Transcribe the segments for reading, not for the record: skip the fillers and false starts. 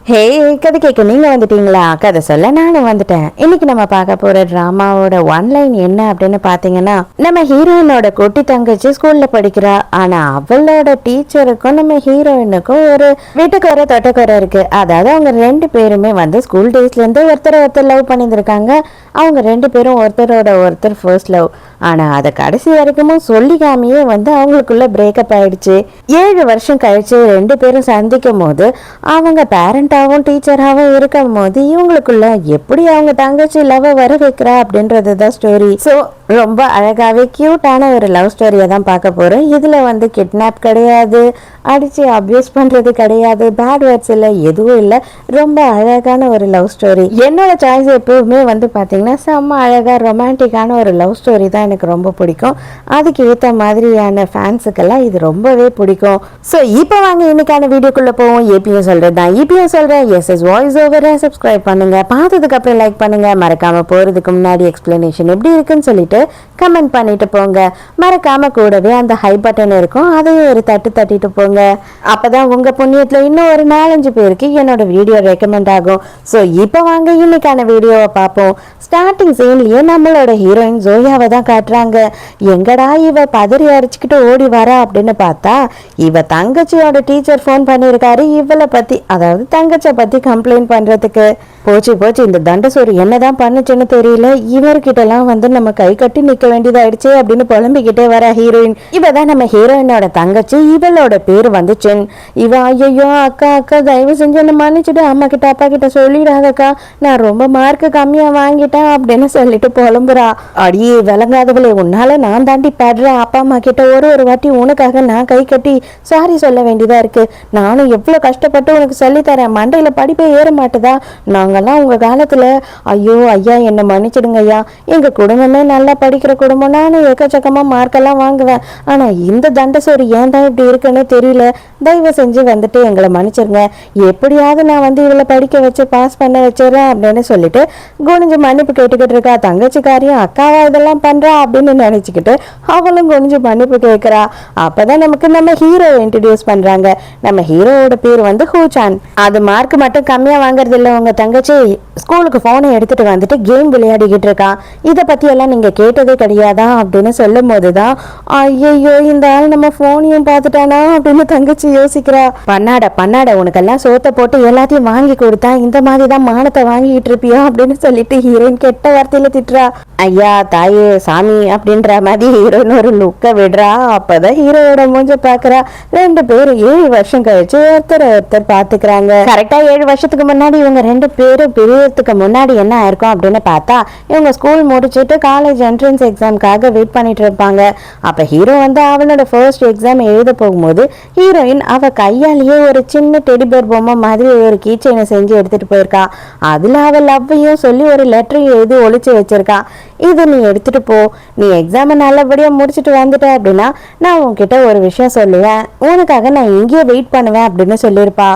ஹே, கதை கேட்க நீங்க வந்துட்டீங்களா? கதை சொல்ல நானும் வந்துட்டேன். இன்னைக்கு நம்ம பார்க்க போற டிராமாவோட ஒன்லைன் என்ன அப்படின்னு பாத்தீங்கன்னா, நம்ம ஹீரோயினோட குட்டி தங்கச்சி ஸ்கூல்ல படிக்கிறா. ஆனா அவளோட டீச்சருக்கும் நம்ம ஹீரோயினுக்கும் ஒரு வீட்டுக்குற தொட்டக்குறை இருக்கு. அதாவது அவங்க ரெண்டு பேருமே ஸ்கூல் டேஸ்ல இருந்து ஒருத்தர் லவ் பண்ணியிருக்காங்க. அவங்க ரெண்டு பேரும் ஒருத்தரோட ஒருத்தர் ஃபர்ஸ்ட் லவ். ஆனா அதை கடைசி வரைக்கும் சொல்லிக்காமையே அவங்களுக்குள்ள பிரேக்கப் ஆயிடுச்சு. 7 வருஷம் கழிச்சு ரெண்டு பேரும் சந்திக்கும் போது அவங்க பேரண்டாகவும் டீச்சராகவும் இருக்கும் போது இவங்களுக்குள்ள எப்படி அவங்க தங்கச்சி லவ் வர வைக்கிறா அப்படின்றது தான் ஸ்டோரி. ஸோ ரொம்ப அழகாவே கியூட்டான ஒரு லவ் ஸ்டோரியை தான் பார்க்க போறோம். இதுல கிட்னாப் கிடையாது, அடிச்சு அபியூஸ் பண்றது கிடையாது, பேட் வேர்ட்ஸ் இல்லை, எதுவும் இல்லை. ரொம்ப அழகான ஒரு லவ் ஸ்டோரி. என்னோட சாய்ஸ் எப்பவுமே பாத்தீங்கன்னா செம்ம அழகா ரொமான்டிக்கான ஒரு லவ் ஸ்டோரி தான் எனக்கு ரொம்ப பிடிக்கும். அதுக்கு ஏற்ற மாதிரியான ஃபேன்ஸுக்கெல்லாம் இது ரொம்பவே பிடிக்கும். ஸோ இப்போ வாங்க இன்னைக்கான வீடியோக்குள்ள போவோம். ஏபிஎம் சொல்றது தான் இபிஎம் சொல்றேன். எஸ்எஸ் வாய்ஸ் ஓவரை சப்ஸ்கிரைப் பண்ணுங்க, பார்த்ததுக்கு அப்புறம் லைக் பண்ணுங்க. மறக்காம போறதுக்கு முன்னாடி எக்ஸ்பிளனேஷன் எப்படி இருக்குன்னு சொல்லிட்டு கமெண்ட் பண்ணிட்டு போங்க. மறக்காம கூடவே அந்த ஹை பட்டன் இருக்கும், அதையும் ஒரு தட்டிட்டு போங்க. அப்பதான் உங்க புண்ணியத்துல இன்னும் ஒரு 4-5 பேருக்கு என்னோட வீடியோ ரெக்கமெண்ட் ஆகும். ஸோ இப்போ வாங்க இன்னைக்கான வீடியோவை பார்ப்போம். ஸ்டார்டிங் சீன்லயே நம்மளோட ஹீரோயின் ஜோயாவை தான் காட்டுறாங்க. எங்கடா இவ பதறி அடிச்சுக்கிட்டு ஓடி வரா அப்படின்னு பார்த்தா இவ தங்கச்சியோட டீச்சர் ஃபோன் பண்ணியிருக்காரு இவளை பத்தி, அதாவது தங்கச்சியை பத்தி கம்ப்ளைண்ட் பண்றதுக்கு. போச்சு இந்த தண்டசோறு என்னதான் பண்ணுச்சுன்னு தெரியல, இவர்கிட்ட எல்லாம் நம்ம கை கட்டி நிக்க வேண்டியதாயிடுச்சு அப்படின்னு புலம்பிக்கிட்டே வர ஹீரோயின். இவதான் நம்ம ஹீரோயினோட தங்கச்சி. இவளோட பேரு சென். இவ ஐயோ அக்கா தயவு செஞ்சு என்ன மன்னிச்சுட்டு அம்மா கிட்ட அப்பா கிட்ட சொல்லிடாதக்கா, நான் ரொம்ப மார்க் கம்மியா வாங்கிட்டேன் அப்படின்னு சொல்லிட்டு புலம்புறா. அடியே விளங்காதவளே, உன்னால நான் தாண்டி பாடுறேன். அப்பா அம்மா கிட்ட ஒரு வாட்டி உனக்காக நான் கை கட்டி சாரி சொல்ல வேண்டியதா இருக்கு. நானும் எவ்வளவு கஷ்டப்பட்டு உனக்கு சொல்லித்தரேன், மண்டையில படிப்பே ஏற மாட்டுதா. நாங்கெல்லாம் உங்க காலத்துல ஐயோ ஐயா என்ன மன்னிச்சிடுங்க ஐயா, எங்க குடும்பமே நல்லா படிக்கிற குடும்பம், நானும் எக்கச்சக்கமா மார்க்கெல்லாம் வாங்குவேன். ஆனா இந்த தண்டசோறு ஏன் தான் இப்படி இருக்குன்னு தெரியல, தயவு செஞ்சு எங்களை மன்னிச்சிருங்க. எப்படியாவது நான் இவளை படிக்க வச்சு பாஸ் பண்ண வச்சிடறேன் அப்படின்னு சொல்லிட்டு குனிஞ்சு மன்னிப்பு கேட்டுக்கிட்டு இருக்கா. தங்கச்சிக்காரியும் அக்காவா இதெல்லாம் பண்றா அப்படின்னு நினைச்சுக்கிட்டு அவளும் குனிஞ்சு மன்னிப்பு கேட்கிறா. அப்பதான் நமக்கு நம்ம ஹீரோ இன்ட்ரடியூஸ் பண்றாங்க. நம்ம ஹீரோவோட பேர் ஹூச்சான். அது மார்க் மட்டும் கம்மியா வாங்குறது இல்ல, உங்க தங்கச்சி ஸ்கூலுக்கு போனை எடுத்துட்டு கேம் விளையாடிக்கிட்டு இருக்கா. இதை பத்தி எல்லாம் நீங்க கேட்டதே கிடையாதா அப்படின்னு சொல்லும் போதுதான் ஐயோ இந்த ஆள் நம்ம போனையும் பார்த்துட்டானா அப்படின்னு தங்கச்சி யோசிக்கிறா. பண்ணாட உனக்கெல்லாம் சோத்த போட்டு எல்லாத்தையும் வாங்கி கொடுத்தா இந்த மாதிரிதான் மானத்தை வாங்கிட்டு இருப்பியா அப்படின்னு சொல்லிட்டு ஹீரோயின் கெட்ட வார்த்தையில திட்டுறா. ஐயா தாயே சாமி அப்படின்ற மாதிரி ஹீரோயின் ஒரு லுக்க விடுறா. அப்பதான் ஹீரோயோட மூஞ்ச பாக்குறா. ரெண்டு பேரும் 7 வருஷம் கழிச்சு ஒருத்தர் பாத்துக்கிறாங்க. கரெக்டா 7 வருஷத்துக்கு முன்னாடி இவங்க ரெண்டு பேரும் பிரியறதுக்கு முன்னாடி என்ன ஆயிருக்கும் அப்படின்னு பார்த்தா இவங்க ஸ்கூல் முடிச்சுட்டு காலேஜ் என்ட்ரன்ஸ் எக்ஸாம்காக வெயிட் பண்ணிட்டு இருப்பாங்க. அப்ப ஹீரோ அவளோட ஃபர்ஸ்ட் எக்ஸாம் எழுத போகும்போது ஹீரோயின் அவ கையாலேயே ஒரு சின்ன டெடிபேர் பொம்மை மாதிரி ஒரு கீச்சைனை செஞ்சு எடுத்துட்டு போயிருக்கா. அதுல அவ லவ்வையும் சொல்லி ஒரு லெட்டரையும் எழுதி ஒளிச்சு வச்சிருக்கா. இது நீ எடுத்துட்டு போ, நீ எக்ஸாமை நல்லபடியா முடிச்சுட்டு வந்துட்ட அப்படின்னா நான் உன்கிட்ட ஒரு விஷயம் சொல்லுவேன், உனக்காக நான் இங்கேயே வெயிட் பண்ணுவேன் அப்படின்னு சொல்லியிருப்பா.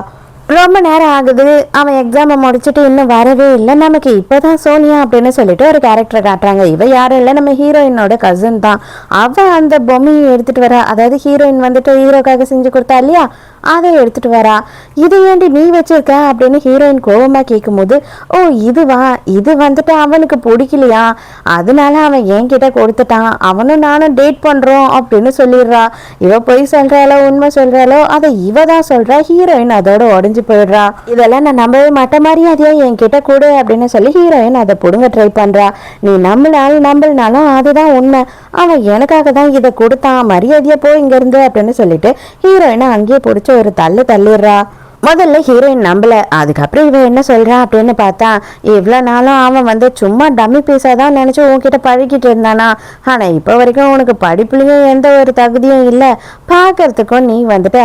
ரொம்ப நேரம் ஆகுது, அவன் எக்ஸாமை முடிச்சுட்டு இன்னும் வரவே இல்லை. நமக்கு இப்போதான் சோனியா அப்படின்னு சொல்லிட்டு ஒரு கேரக்டரை காட்டுறாங்க. இவ யாரும் இல்லை, நம்ம ஹீரோயினோட கசின் தான். அவ அந்த பொம்மையை எடுத்துட்டு வரா. அதாவது ஹீரோயின் ஹீரோக்காக செஞ்சு கொடுத்தா இல்லையா, அதை எடுத்துட்டு வரா. இது ஏண்டி நீ வச்சிருக்க அப்படின்னு ஹீரோயின் கோவமா கேட்கும்போது, ஓ இதுவா, இது அவனுக்கு பிடிக்கலையா, அதனால அவன் என்கிட்ட கொடுத்துட்டான், அவனும் நானும் டேட் பண்றோம் அப்படின்னு சொல்லிடுறா. இவ பொய் சொல்றாளோ உண்மை சொல்றாளோ அதை இவ தான் சொல்றா. ஹீரோயின் அதோட உடஞ்சு போயிடுறா. இதெல்லாம் நான் நம்பவே மாட்டேன், மரியாதையா என்கிட்ட கொடு அப்படின்னு சொல்லி ஹீரோயின் அதை புடுங்க ட்ரை பண்றா. நீ நம்பலனாலும் அதுதான் உண்மை, அவன் எனக்காக தான் இதை கொடுத்தான், மரியாதையா போ இங்க இருந்து அப்படின்னு சொல்லிட்டு ஹீரோயினை அங்கேயே பிடிச்ச ஒரு தள்ளிடுறா. முதல்ல ஹீரோயின் நம்பல. அதுக்கப்புறம் இவன் என்ன சொல்றா அப்படின்னு பார்த்தா, இவ்வளவு நாளும் அவன் சும்மா டம்மி பீஸாதான் நினைச்சு உன்கிட்ட பழகிட்டு இருந்தானா, ஆனா இப்ப வரைக்கும் உனக்கு படிப்புலயும் எந்த ஒரு தகுதியும் இல்லை, பாக்குறதுக்கும் நீ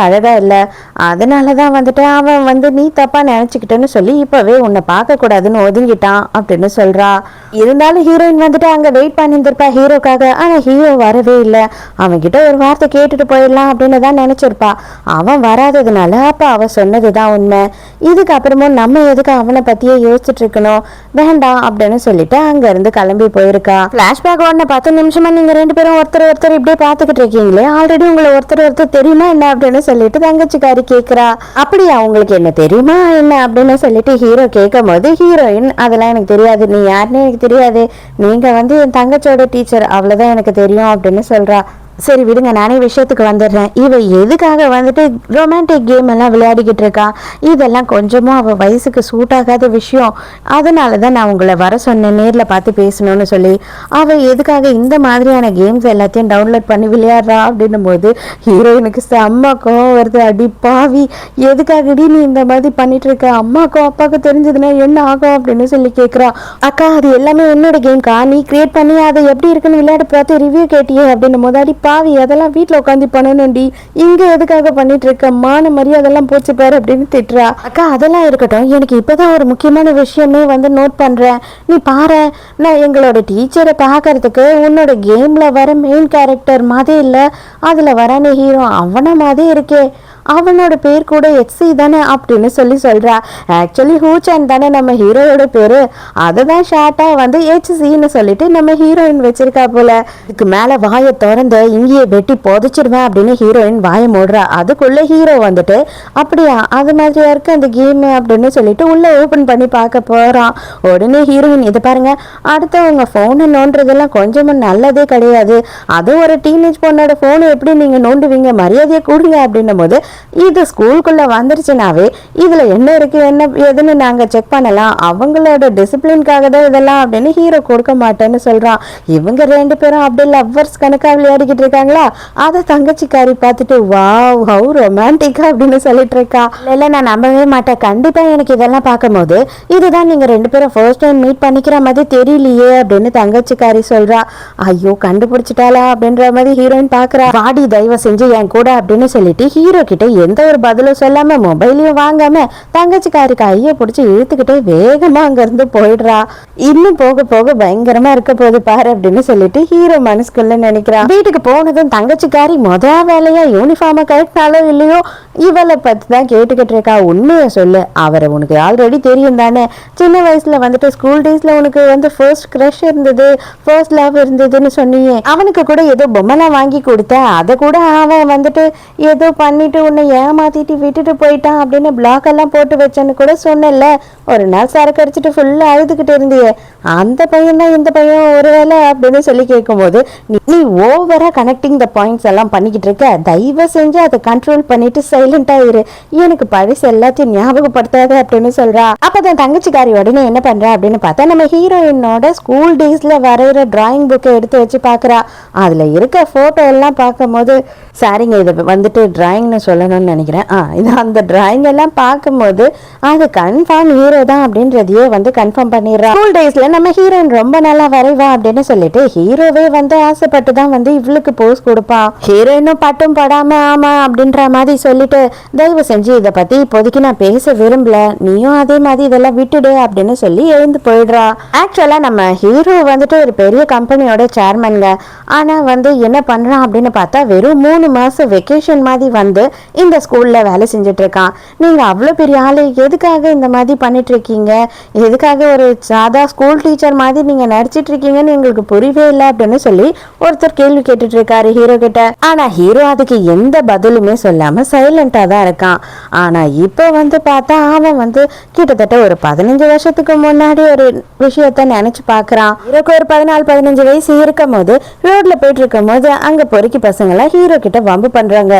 அழகா இல்லை, அதனாலதான் அவன் நீ தப்பா நினைச்சுக்கிட்டேன்னு சொல்லி இப்பவே உன்னை பார்க்க கூடாதுன்னு ஒதுங்கிட்டான் அப்படின்னு சொல்றா. இருந்தாலும் ஹீரோயின் அங்க வெயிட் பண்ணியிருந்திருப்பா ஹீரோக்காக. ஆனா ஹீரோ வரவே இல்லை. அவன்கிட்ட ஒரு வார்த்தை கேட்டுட்டு போயிடலாம் அப்படின்னு தான் நினைச்சிருப்பா. அவன் வராததுனால அப்ப அவ சொன்னது சொன்னதுதான் உண்மை. இதுக்கப்புறமும் நம்ம எதுக்கு அவனை பத்தியே யோசிச்சுட்டு இருக்கணும், வேண்டாம் அப்படின்னு சொல்லிட்டு அங்க இருந்து கிளம்பி போயிருக்கா. பிளாஷ்பேக் உடனே 10 நிமிஷமா நீங்க 2 பேரும் ஒருத்தர் ஒருத்தர் இப்படியே பாத்துக்கிட்டு இருக்கீங்களே, ஆல்ரெடி உங்களை ஒருத்தர் ஒருத்தர் தெரியுமா என்ன அப்படின்னு சொல்லிட்டு தங்கச்சிக்காரி கேக்குறா. அப்படியா, உங்களுக்கு என்ன தெரியுமா என்ன அப்படின்னு சொல்லிட்டு ஹீரோ கேட்கும் போது ஹீரோயின் அதெல்லாம் எனக்கு தெரியாது, நீ யாருன்னு எனக்கு தெரியாது, நீங்க என் தங்கச்சியோட டீச்சர், அவ்வளவுதான் எனக்கு தெரியும் அப்படின்னு சொல்றா. சரி விடுங்க, நானே விஷயத்துக்கு வந்துடுறேன். இவ எதுக்காக ரொமான்டிக் கேம் எல்லாம் விளையாடிக்கிட்டு இருக்கா, இதெல்லாம் கொஞ்சமும் அவள் வயசுக்கு சூட் ஆகாத விஷயம், அதனால தான் நான் உங்களை வர சொன்னேன் நேரில் பார்த்து பேசணும்னு சொல்லி. அவள் எதுக்காக இந்த மாதிரியான கேம்ஸ் எல்லாத்தையும் டவுன்லோட் பண்ணி விளையாடுறா அப்படின்னும் போது ஹீரோயினுக்கு செம்ம கோவம் வருது. அடி பாவி, எதுக்காகடி நீ இந்த மாதிரி பண்ணிட்டு இருக்க, அம்மாக்கும் அப்பாவுக்கும் தெரிஞ்சதுன்னா என்ன ஆகும் அப்படின்னு சொல்லி கேட்குறா. அக்கா அது எல்லாமே என்னோட கேம்க்கா, நீ கிரியேட் பண்ணி அதை எப்படி இருக்குன்னு விளையாட பார்த்து ரிவ்யூ கேட்டியே அப்படின்னும் போது அடி பாவி, அதெல்லாம் வீட்டில் உட்காந்து பண்ணணும்டி, இங்க எதுக்காக பண்ணிட்டு இருக்க, மான மரியாதைலாம் போச்சு பாரு அப்படின்னு திட்டுறா. அக்கா அதெல்லாம் இருக்கட்டும், எனக்கு இப்பதான் ஒரு முக்கியமான விஷயமே நோட் பண்றேன், நீ பாரு, நான் எங்களோட டீச்சரை பார்க்கறதுக்கு உன்னோட கேம்ல வர மெயின் கேரக்டர் மாதிரி இல்லை, அதுல வரானே ஹீரோ அவன மாதிரி இருக்கே, அவனோட பேர் கூட எக்ஸி தானே அப்படின்னு சொல்றா. ஆக்சுவலி ஹூச்சான் தானே நம்ம ஹீரோயோட பேரு, அதை தான் ஷார்ட்டா HCன்னு சொல்லிட்டு நம்ம ஹீரோயின் வச்சிருக்கா போல. இதுக்கு மேல வாயை திறந்து இங்கேயே வெட்டி புதைச்சிருவேன் அப்படின்னு ஹீரோயின் வாயை மூடுறா. அதுக்குள்ள ஹீரோ அப்படியா அது மாதிரியா இருக்கு அந்த கேம் அப்படின்னு சொல்லிட்டு உள்ள ஓபன் பண்ணி பார்க்க போறான். உடனே ஹீரோயின் இதை பாருங்க, அடுத்தவங்க போனை நோண்டுறதெல்லாம் கொஞ்சமும் நல்லதே கிடையாது, அதுவும் ஒரு டீனேஜ் பொண்ணோட போனை எப்படி நீங்க நோண்டுவீங்க, மரியாதையை கொடுங்க அப்படின்னும் போது இது ஸ்கூலுக்குள்ள வந்துருச்சுனாவே இதுல என்ன இருக்கு என்ன ஏதுன்னு நாங்க செக் பண்ணலாம், அவங்களோட டிசிப்ளின்காக தான் இதெல்லாம் அப்படின்னு ஹீரோ கொடுக்க மாட்டேன்னு சொல்றான். இவங்க 2 பேரும் அப்படியே லவ்வர்ஸ் கணக்கா விளையாடிக்கிட்டு இருக்காங்களா, அதை தங்கச்சிக்காரி பார்த்துட்டு வாவ் ஹவ் ரொமான்டிக்கா அப்படின்னு சொல்லிட்டு இருக்கா. இல்ல நான் நம்பவே மாட்டேன், கண்டிப்பா எனக்கு இதெல்லாம் பார்க்கும் போது இதுதான் நீங்க 2 பேரும் ஃபர்ஸ்ட் டைம் மீட் பண்ணிக்கிற மாதிரி தெரியலையே அப்படின்னு தங்கச்சிக்காரி சொல்றா. ஐயோ கண்டுபிடிச்சிட்டாளா அப்படின்ற மாதிரி ஹீரோயின் பாக்குறா. வாடி தயவு செஞ்சு என் கூட அப்படின்னு சொல்லிட்டு ஹீரோ கிட்ட எந்த ஒரு பதிலும் சொல்லாம மொபைலையும் வாங்காம தங்கச்சிக்காரி கையை பிடிச்சி இழுத்துக்கிட்டே வேகமா அங்க இருந்து போயிடுறா. இன்னும் போக போக பயங்கரமா இருக்க போகுது பாரு அப்படின்னு சொல்லிட்டு ஹீரோ மனசுக்குள்ள நினைக்கிறான். வீட்டுக்கு போனதும் தங்கச்சிக்காரி வேலையா யூனிஃபார்மை கட்டினாலும் இல்லையோ இவளை பத்தி தான் கேட்டுக்கிட்டு இருக்கா. உண்மையை சொல்லு, அவரை உனக்கு ஆல்ரெடி தெரியும் தானே, சின்ன வயசுல ஸ்கூல் டேஸ்ல உனக்கு ஃபர்ஸ்ட் கிரஷ் இருந்தது, ஃபர்ஸ்ட் லவ் இருந்ததுன்னு சொன்னியே, அவனுக்கு கூட ஏதோ பொம்மைலாம் வாங்கி கொடுத்த, அதை கூட அவன் ஏதோ பண்ணிட்டு உன்னை ஏமாத்திட்டு விட்டுட்டு போயிட்டான் அப்படின்னு பிளாக் எல்லாம் போட்டு வச்சேன்னு கூட சொன்னல. ஒரு நாள் சரக்கு அடிச்சுட்டு ஃபுல்லா அழுதுகிட்டு இருந்தியே, அந்த பையன் தான் இந்த பையன் ஒருவேளை அப்படின்னு சொல்லி கேட்கும்போது நீ ஓவரா கனெக்டிங் த பாயிண்ட்ஸ் எல்லாம் பண்ணிக்கிட்டு இருக்க, தயவு செஞ்சு அதை கண்ட்ரோல் பண்ணிட்டு சைலண்டா இரு, எனக்கு பழசு எல்லாத்தையும் ஞாபகப்படுத்தாத அப்படின்னு சொல்றா. அப்பதான் தங்கச்சிக்காரி உடனே என்ன பண்றா அப்படின்னு பார்த்தா நம்ம ஹீரோயினோட ஸ்கூல் டேஸ்ல வரைகிற டிராயிங் புக்கை எடுத்து வச்சு பாக்குறா. அதுல இருக்க போட்டோ எல்லாம் பார்க்கும் போது சாரிங்க இதை டிராயிங்னு சொல்லணும்னு நினைக்கிறேன். இது அந்த டிராயிங் எல்லாம் பார்க்கும்போது அது கன்ஃபார்ம் ஹீரோ தான் அப்படின்றதையே கன்ஃபார்ம் பண்ணிடுறா. ஸ்கூல் டேஸ்ல நம்ம ஹீரோயின் ரொம்ப நல்லா வரைவா அப்படின்னு சொல்லிட்டு ஹீரோவே ஆசைப்பட்டு தான் இவளுக்கு போஸ் கொடுப்பான். ஹீரோயினும் பட்டும் படாம ஆமா அப்படின்ற மாதிரி சொல்லிட்டு தயவு செஞ்சு இதை பத்தி இப்போதைக்கு நான் பேச விரும்பல, நீயும் அதே மாதிரி இதெல்லாம் விட்டுடு அப்படின்னு சொல்லி எழுந்து போயிடுறா. ஆக்சுவலா நம்ம ஹீரோ ஒரு பெரிய கம்பெனியோட சேர்மன்ங்க. ஆனா என்ன பண்றான் அப்படின்னு பார்த்தா வெறும் 3 மாசம் வெக்கேஷன் மாதிரி இந்த ஸ்கூல்ல வேலை செஞ்சுட்டு இருக்கான். நீங்க அவ்வளவு பெரிய ஆளு எதுக்காக இந்த மாதிரி பண்ணிட்டு இருக்கீங்க, எதுக்காக ஒரு சாதா ஸ்கூல் டீச்சர் மாதிரி நீங்க நடிச்சிட்டு இருக்கீங்கன்னு எங்களுக்கு புரியவே இல்லை அப்படின்னு சொல்லி ஒருத்தர் கேள்வி கேட்டுட்டு இருக்காரு ஹீரோ கிட்ட. ஆனா ஹீரோ அதுக்கு எந்த பதிலுமே சொல்லாம சைலண்டா தான் இருக்கான். ஆனா இப்ப பார்த்தா அவன் கிட்டத்தட்ட ஒரு 15 வருஷத்துக்கு முன்னாடி ஒரு விஷயத்த நினைச்சு பாக்குறான். ஹீரோக்கு ஒரு 14-15 வயசு இருக்கும் போது ரோட்ல போயிட்டு இருக்கும் போது அங்க பொறுக்கி பசங்க எல்லாம் ஹீரோ கிட்ட வம்பு பண்றாங்க.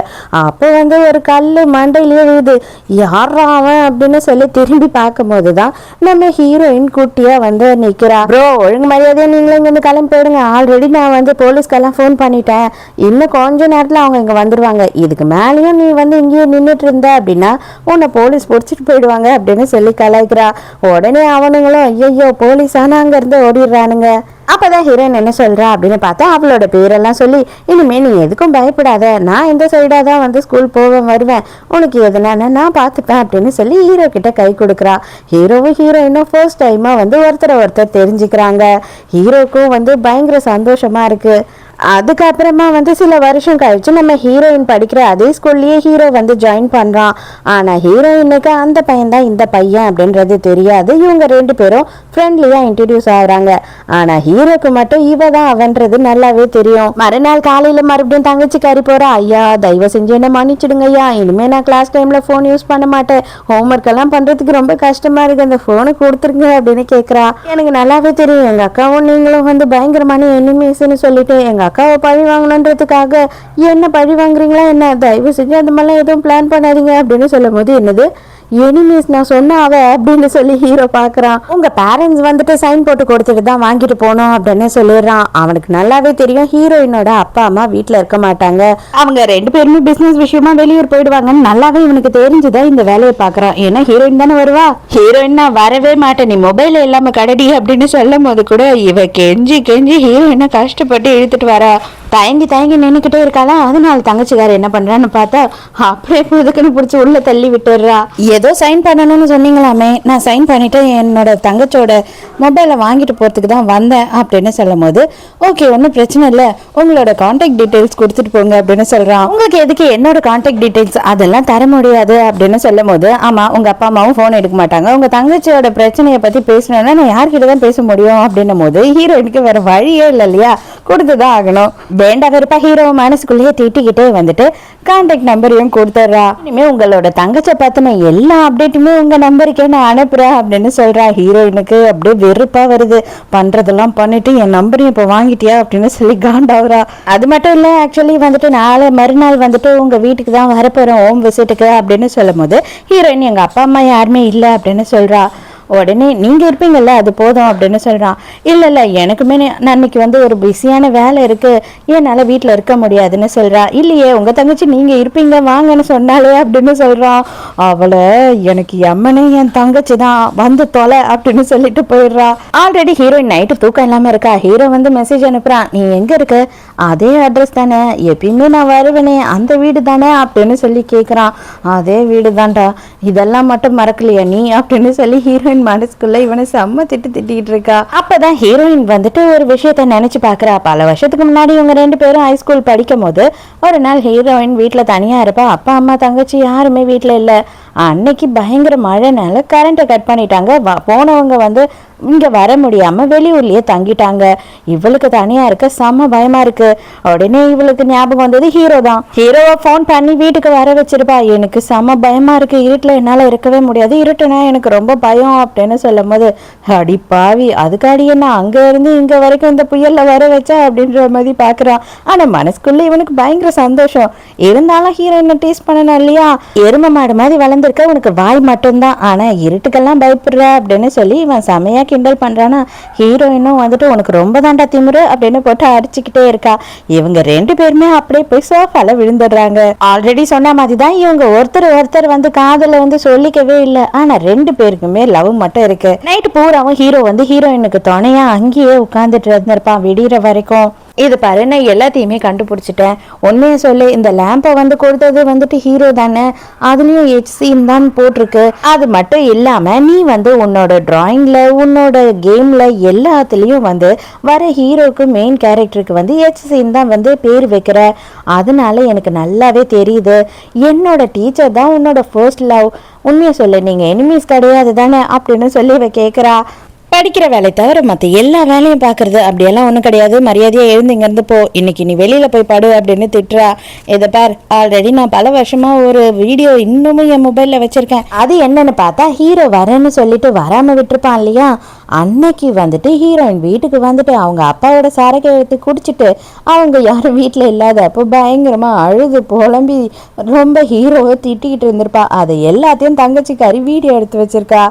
அப்போ ஒரு கல்லு மண்டையிலேயே விழுது. யாரா அவன் அப்படின்னு சொல்லி திரும்பி பார்க்கும் போதுதான் நம்ம ஹீரோயின் குட்டியா நிக்கிறா. ப்ரோ ஒழுங்கு மரியாதையா நீங்களும் இங்க இருந்து கிளம்பி போயிடுங்க, ஆல்ரெடி நான் போலீஸ்க்கெல்லாம் ஃபோன் பண்ணிட்டேன், இன்னும் கொஞ்ச நேரத்துல அவங்க இங்க வந்துருவாங்க, இதுக்கு மேலேயும் நீ இங்கேயே நின்றுட்டு இருந்த அப்படின்னா உன்னை போலீஸ் பிடிச்சிட்டு போயிடுவாங்க அப்படின்னு சொல்லி கலாய்க்கிறா. உடனே அவனுங்களும் ஐயோ போலீஸ் ஆனா அங்க இருந்து ஓடிடுறானுங்க. அப்பதான் ஹீரோயின் என்ன சொல்றா அப்படின்னு பார்த்தா அவளோட பேரெல்லாம் சொல்லி இனிமே நீ எதுக்கும் பயப்படாத, நான் இந்த சைடா தான் ஸ்கூல் போவேன் வருவேன், உனக்கு எதுனா நான் பார்த்துப்பேன் அப்படின்னு சொல்லி ஹீரோ கிட்ட கை கொடுக்குறா. ஹீரோவும் ஹீரோயினும் ஃபர்ஸ்ட் டைமா ஒருத்தரை ஒருத்தர் தெரிஞ்சுக்கிறாங்க. ஹீரோக்கும் பயங்கர சந்தோஷமா இருக்கு. அதுக்கப்புறமா வந்து சில வருஷம் கழிச்சு நம்ம ஹீரோயின் படிக்கிற அதே ஸ்கூல்லயே ஹீரோ வந்து ஜாயின் பண்றான். ஆனா ஹீரோயினுக்கு அந்த பையன் தான் இந்த பையன் அப்படின்றது தெரியாது. இவங்க 2 பேரும் ஃப்ரெண்ட்லியா இன்ட்ரடியூஸ் ஆகுறாங்க. ஆனா ஹீரோக்கு மட்டும் இவ தான் அவன்றது நல்லாவே தெரியும். மறுநாள் காலையில மறுபடியும் தங்கச்சி கறி போறா. ஐயா தயவு செஞ்சு என்ன மன்னிச்சிடுங்க ஐயா, இனிமே நான் கிளாஸ் டைம்ல போன் யூஸ் பண்ண மாட்டேன், ஹோம்ஒர்க் எல்லாம் பண்றதுக்கு ரொம்ப கஷ்டமா இருக்கு, அந்த போனை கொடுத்துருங்க அப்படின்னு கேக்குறா. எனக்கு நல்லாவே தெரியும் எங்க அக்காவும் நீங்களும் வந்து பயங்கரமான எனிமீஸ்ன்னு சொல்லிட்டு எங்க அக்காவை பழி வாங்கணுன்றதுக்காக என்ன பழி வாங்குறீங்களா என்ன, தயவு செஞ்சு அந்த மாதிரிலாம் எதுவும் பிளான் பண்ணாதீங்க அப்படின்னு சொல்லும் போது என்னது எனிமீஸ் நான் சொன்ன அவ அப்படின்னு சொல்லி ஹீரோ பாக்குறான். உங்க பேரண்ட்ஸ் வந்துட்டு சைன் போட்டு கொடுத்துட்டு தான் வாங்கிட்டு போனோம் அப்படின்னு சொல்லிடுறான். அவனுக்கு நல்லாவே தெரியும் ஹீரோயினோட அப்பா அம்மா வீட்டுல இருக்க மாட்டாங்க, அவங்க 2 பேருமே பிசினஸ் விஷயமா வெளியூர் போயிடுவாங்கன்னு நல்லாவே இவனுக்கு தெரிஞ்சுதான் இந்த வேலையை பாக்குறான். ஏன்னா ஹீரோயின் தானே வருவா, ஹீரோயின் நான் வரவே மாட்டேன் நீ மொபைல் இல்லாம கடடி அப்படின்னு சொல்லும் போது கூட இவ கெஞ்சி கெஞ்சி ஹீரோயினை கஷ்டப்பட்டு இழுத்துட்டு வரா. தயங்கி தயங்கி நின்னுக்கிட்டே இருக்காளா. அதனால தங்கச்சிக்காரர் என்ன பண்றான்னு பார்த்தா அப்படியே புதுக்குன்னு பிடிச்சி உள்ள தள்ளி விட்டுடுறா. ஏதோ சைன் பண்ணணும்னு சொன்னீங்களாமே, நான் சைன் பண்ணிட்டு என்னோட தங்கச்சியோட மொபைலை வாங்கிட்டு போறதுக்கு தான் வந்தேன் அப்படின்னு சொல்லும் போது ஓகே ஒன்றும் பிரச்சனை இல்லை, உங்களோட கான்டாக்ட் டீடைல்ஸ் கொடுத்துட்டு போங்க அப்படின்னு சொல்றான். உங்களுக்கு எதுக்கு என்னோட கான்டாக்ட் டீடைல்ஸ், அதெல்லாம் தர முடியாது அப்படின்னு சொல்லும் போது ஆமா உங்க அப்பா அம்மாவும் போன் எடுக்க மாட்டாங்க, உங்க தங்கச்சியோட பிரச்சனையை பத்தி பேசணும்னா நான் யார்கிட்ட தான் பேச முடியும் அப்படின்னும் போது ஹீரோயினுக்கு வேற வழியே இல்லை இல்லையா, கொடுத்துதான் ஆகணும். வேண்டா வெறுப்பா ஹீரோ மனசுக்குள்ளேயே திட்டிக்கிட்டே வந்துட்டு கான்டாக்ட் நம்பரையும் கொடுத்துட்றா. இனிமே உங்களோட தங்கச்சை பத்தின எல்லா அப்டேட்டுமே உங்க நம்பருக்கே நான் அனுப்புறேன் அப்படின்னு சொல்றா. ஹீரோயினுக்கு அப்படியே வெறுப்பா வருது, பண்றதெல்லாம் பண்ணிட்டு என் நம்பரையும் இப்ப வாங்கிட்டியா அப்படின்னு சொல்லி காண்டாவுறா. அது மட்டும் இல்ல ஆக்சுவலி வந்துட்டு நாளை மறுநாள் வந்துட்டு உங்க வீட்டுக்கு தான் வரப்போறோம் ஹோம் விசிட்டுக்கு அப்படின்னு சொல்லும் போது ஹீரோயின் எங்க அப்பா அம்மா யாருமே இல்லை அப்படின்னு சொல்றா. உடனே நீங்க இருப்பீங்கல்ல அது போதும் அப்படின்னு சொல்றான். இல்ல இல்ல எனக்குமே அன்னைக்கு வந்து ஒரு பிஸியான வேலை இருக்கு, என்னால வீட்டுல இருக்க முடியாதுன்னு சொல்றா. இல்லையே உங்க தங்கச்சி நீங்க இருப்பீங்க வாங்கன்னு சொன்னாலே அப்படின்னு சொல்றான். அவளை எனக்கு எம்மனே என் தங்கச்சி தான் வந்து தொலை அப்படின்னு சொல்லிட்டு போயிடுறா. ஆல்ரெடி ஹீரோயின் நைட்டு தூக்கம் இல்லாம இருக்கா. ஹீரோ வந்து மெசேஜ் அனுப்புறான், நீ எங்க இருக்க, அதே அட்ரஸ் தானே எப்பயுமே நான் வருவேனே அந்த வீடு தானே அப்படின்னு சொல்லி கேக்குறான். அதே வீடு தான்டா, இதெல்லாம் மட்டும் மறக்கலையா நீ அப்படின்னு சொல்லி ஹீரோயின் மனசுக்குள்ள இவனை செம்ம திட்டிட்டு இருக்கா. அப்பதான் ஹீரோயின் வந்துட்டு ஒரு விஷயத்த நினைச்சு பாக்குறா. பல வருஷத்துக்கு முன்னாடி இவங்க 2 பேரும் ஹைஸ்கூல் படிக்கும் போது ஒரு நாள் ஹீரோயின் வீட்டுல தனியா இருப்பா. அப்பா அம்மா தங்கச்சி யாருமே வீட்டுல இல்ல. அன்னைக்கு பயங்கர மழைனால கரண்ட்டை கட் பண்ணிட்டாங்க. போனவங்க வந்து இங்க வர முடியாம வெளியூர்லயே தங்கிட்டாங்க. இவளுக்கு தனியா இருக்க செம்ம பயமா இருக்கு. உடனே இவளுக்கு ஞாபகம் வந்தது ஹீரோ தான். ஹீரோவை போன் பண்ணி வீட்டுக்கு வர வச்சிருப்பா. எனக்கு செம்ம பயமா இருக்கு, இருட்டுல என்னால இருக்கவே முடியாது, இருட்டுனா எனக்கு ரொம்ப பயம் அப்படின்னு சொல்லும் போது அடி பாவி அதுக்காடி என்ன அங்க இருந்து இங்க வரைக்கும் இந்த புயல்ல வர வச்சா அப்படின்ற மாதிரி பாக்குறான். ஆனா மனசுக்குள்ள இவனுக்கு பயங்கர சந்தோஷம். இருந்தாலும் ஹீரோயினை டீஸ் பண்ணணும் இல்லையா, எரும மாடு மாதிரி வளர்ந்துருக்க உனக்கு வாய் மட்டும்தான், ஆனா இருட்டுக்கெல்லாம் பயப்படுற அப்படின்னு சொல்லி இவன் செமையா கிண்டல் பண்றானா. ஹீரோயினும் வந்துட்டு உனக்கு ரொம்ப தாண்டா திமிரு அப்படின்னு போட்டு அடிச்சுக்கிட்டே இருக்கா. இவங்க 2 பேருமே அப்படியே போய் சோஃபால விழுந்துடுறாங்க. ஆல்ரெடி சொன்ன மாதிரி தான் இவங்க ஒருத்தர் வந்து காதல வந்து சொல்லிக்கவே இல்லை. ஆனா 2 பேருக்குமே லவ் மட்டும் இருக்கு. நைட்டு பூராவும் ஹீரோ வந்து ஹீரோயினுக்கு துணையா அங்கேயே உட்கார்ந்துட்டு இருந்திருப்பான் விடிகிற வரைக்கும். இது பாரு நான் எல்லாத்தையுமே கண்டுபிடிச்சிட்டேன், உண்மையை சொல்லு, இந்த லேம்பை வந்து கொடுத்தது வந்துட்டு ஹீரோ தானே, அதுலயும் HCன்னு தான் போட்டிருக்கு. அது மட்டும் இல்லாம நீ வந்து உன்னோட டிராயிங்ல உன்னோட கேம்ல எல்லாத்துலயும் வந்து வர ஹீரோக்கு மெயின் கேரக்டருக்கு வந்து HCன்னு தான் வந்து பேர் வைக்கிற. அதனால எனக்கு நல்லாவே தெரியுது என்னோட டீச்சர் தான் உன்னோட ஃபர்ஸ்ட் லவ், உண்மையை சொல்லு நீங்க எனிமீஸ் கிடையாது தானே அப்படின்னு சொல்லி இவ கேட்குறா. படிக்கிற வேலை தவிர மற்ற எல்லா வேலையும் பார்க்கறது அப்படியெல்லாம் ஒன்றும் கிடையாது, மரியாதையாக எழுந்து இங்கேருந்து போ, இன்னைக்கு நீ வெளியில் போய் படு அப்படின்னு திட்டுறா. இதை பார் ஆல்ரெடி நான் பல வருஷமாக ஒரு வீடியோ இன்னமும் என் மொபைலில் வச்சுருக்கேன், அது என்னன்னு பார்த்தா ஹீரோ வரேன்னு சொல்லிட்டு வராமல் விட்டுருப்பான் இல்லையா, அன்னைக்கு வந்துட்டு ஹீரோயின் வீட்டுக்கு வந்துட்டு அவங்க அப்பாவோட சரக்கை எடுத்து குடிச்சிட்டு அவங்க யாரும் வீட்டில் இல்லாத அப்போ பயங்கரமாக அழுது புலம்பி ரொம்ப ஹீரோவை திட்டிக்கிட்டு இருந்திருப்பா. அதை எல்லாத்தையும் தங்கச்சிக்காரி வீடியோ எடுத்து வச்சிருக்கா.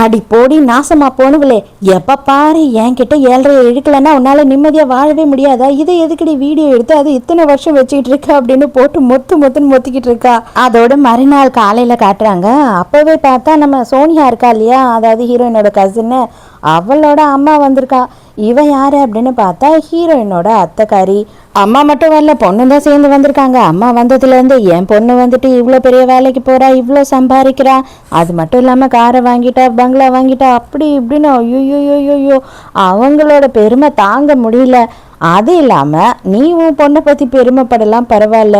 அடி போடி நாசமா போனவளே, எப்ப பாரு என்கிட்ட 7.5 இழுக்கலன்னா உன்னால நிம்மதியா வாழவே முடியாதா, இதை எதுக்கடி வீடியோ எடுத்து அது இத்தனை வருஷம் வச்சுக்கிட்டு இருக்க அப்படின்னு போட்டு மொத்துன்னு மொத்திக்கிட்டு இருக்கா. அதோட மறுநாள் காலையில காட்டுறாங்க. அப்பவே பார்த்தா நம்ம சோனியா இருக்கா இல்லையா, அதாவது ஹீரோயினோட கசின்னு, அவளோட அம்மா வந்திருக்கா. இவன் யாரு அப்படின்னு பார்த்தா ஹீரோயினோட அத்தைக்காரி. அம்மா மட்டும் வரல, பொண்ணு தான் சேர்ந்து வந்திருக்காங்க. அம்மா வந்ததுலேருந்து என் பொண்ணு வந்துட்டு இவ்வளோ பெரிய வேலைக்கு போகிறா, இவ்வளோ சம்பாதிக்கிறா, அது மட்டும் இல்லாமல் காரை வாங்கிட்டா, பங்களா வாங்கிட்டா, அப்படி இப்படின்னு ஐயோயோயோயோ அவங்களோட பெருமை தாங்க முடியல. அது இல்லாமல் நீ உன் பொண்ணை பற்றி பெருமைப்படலாம் பரவாயில்ல,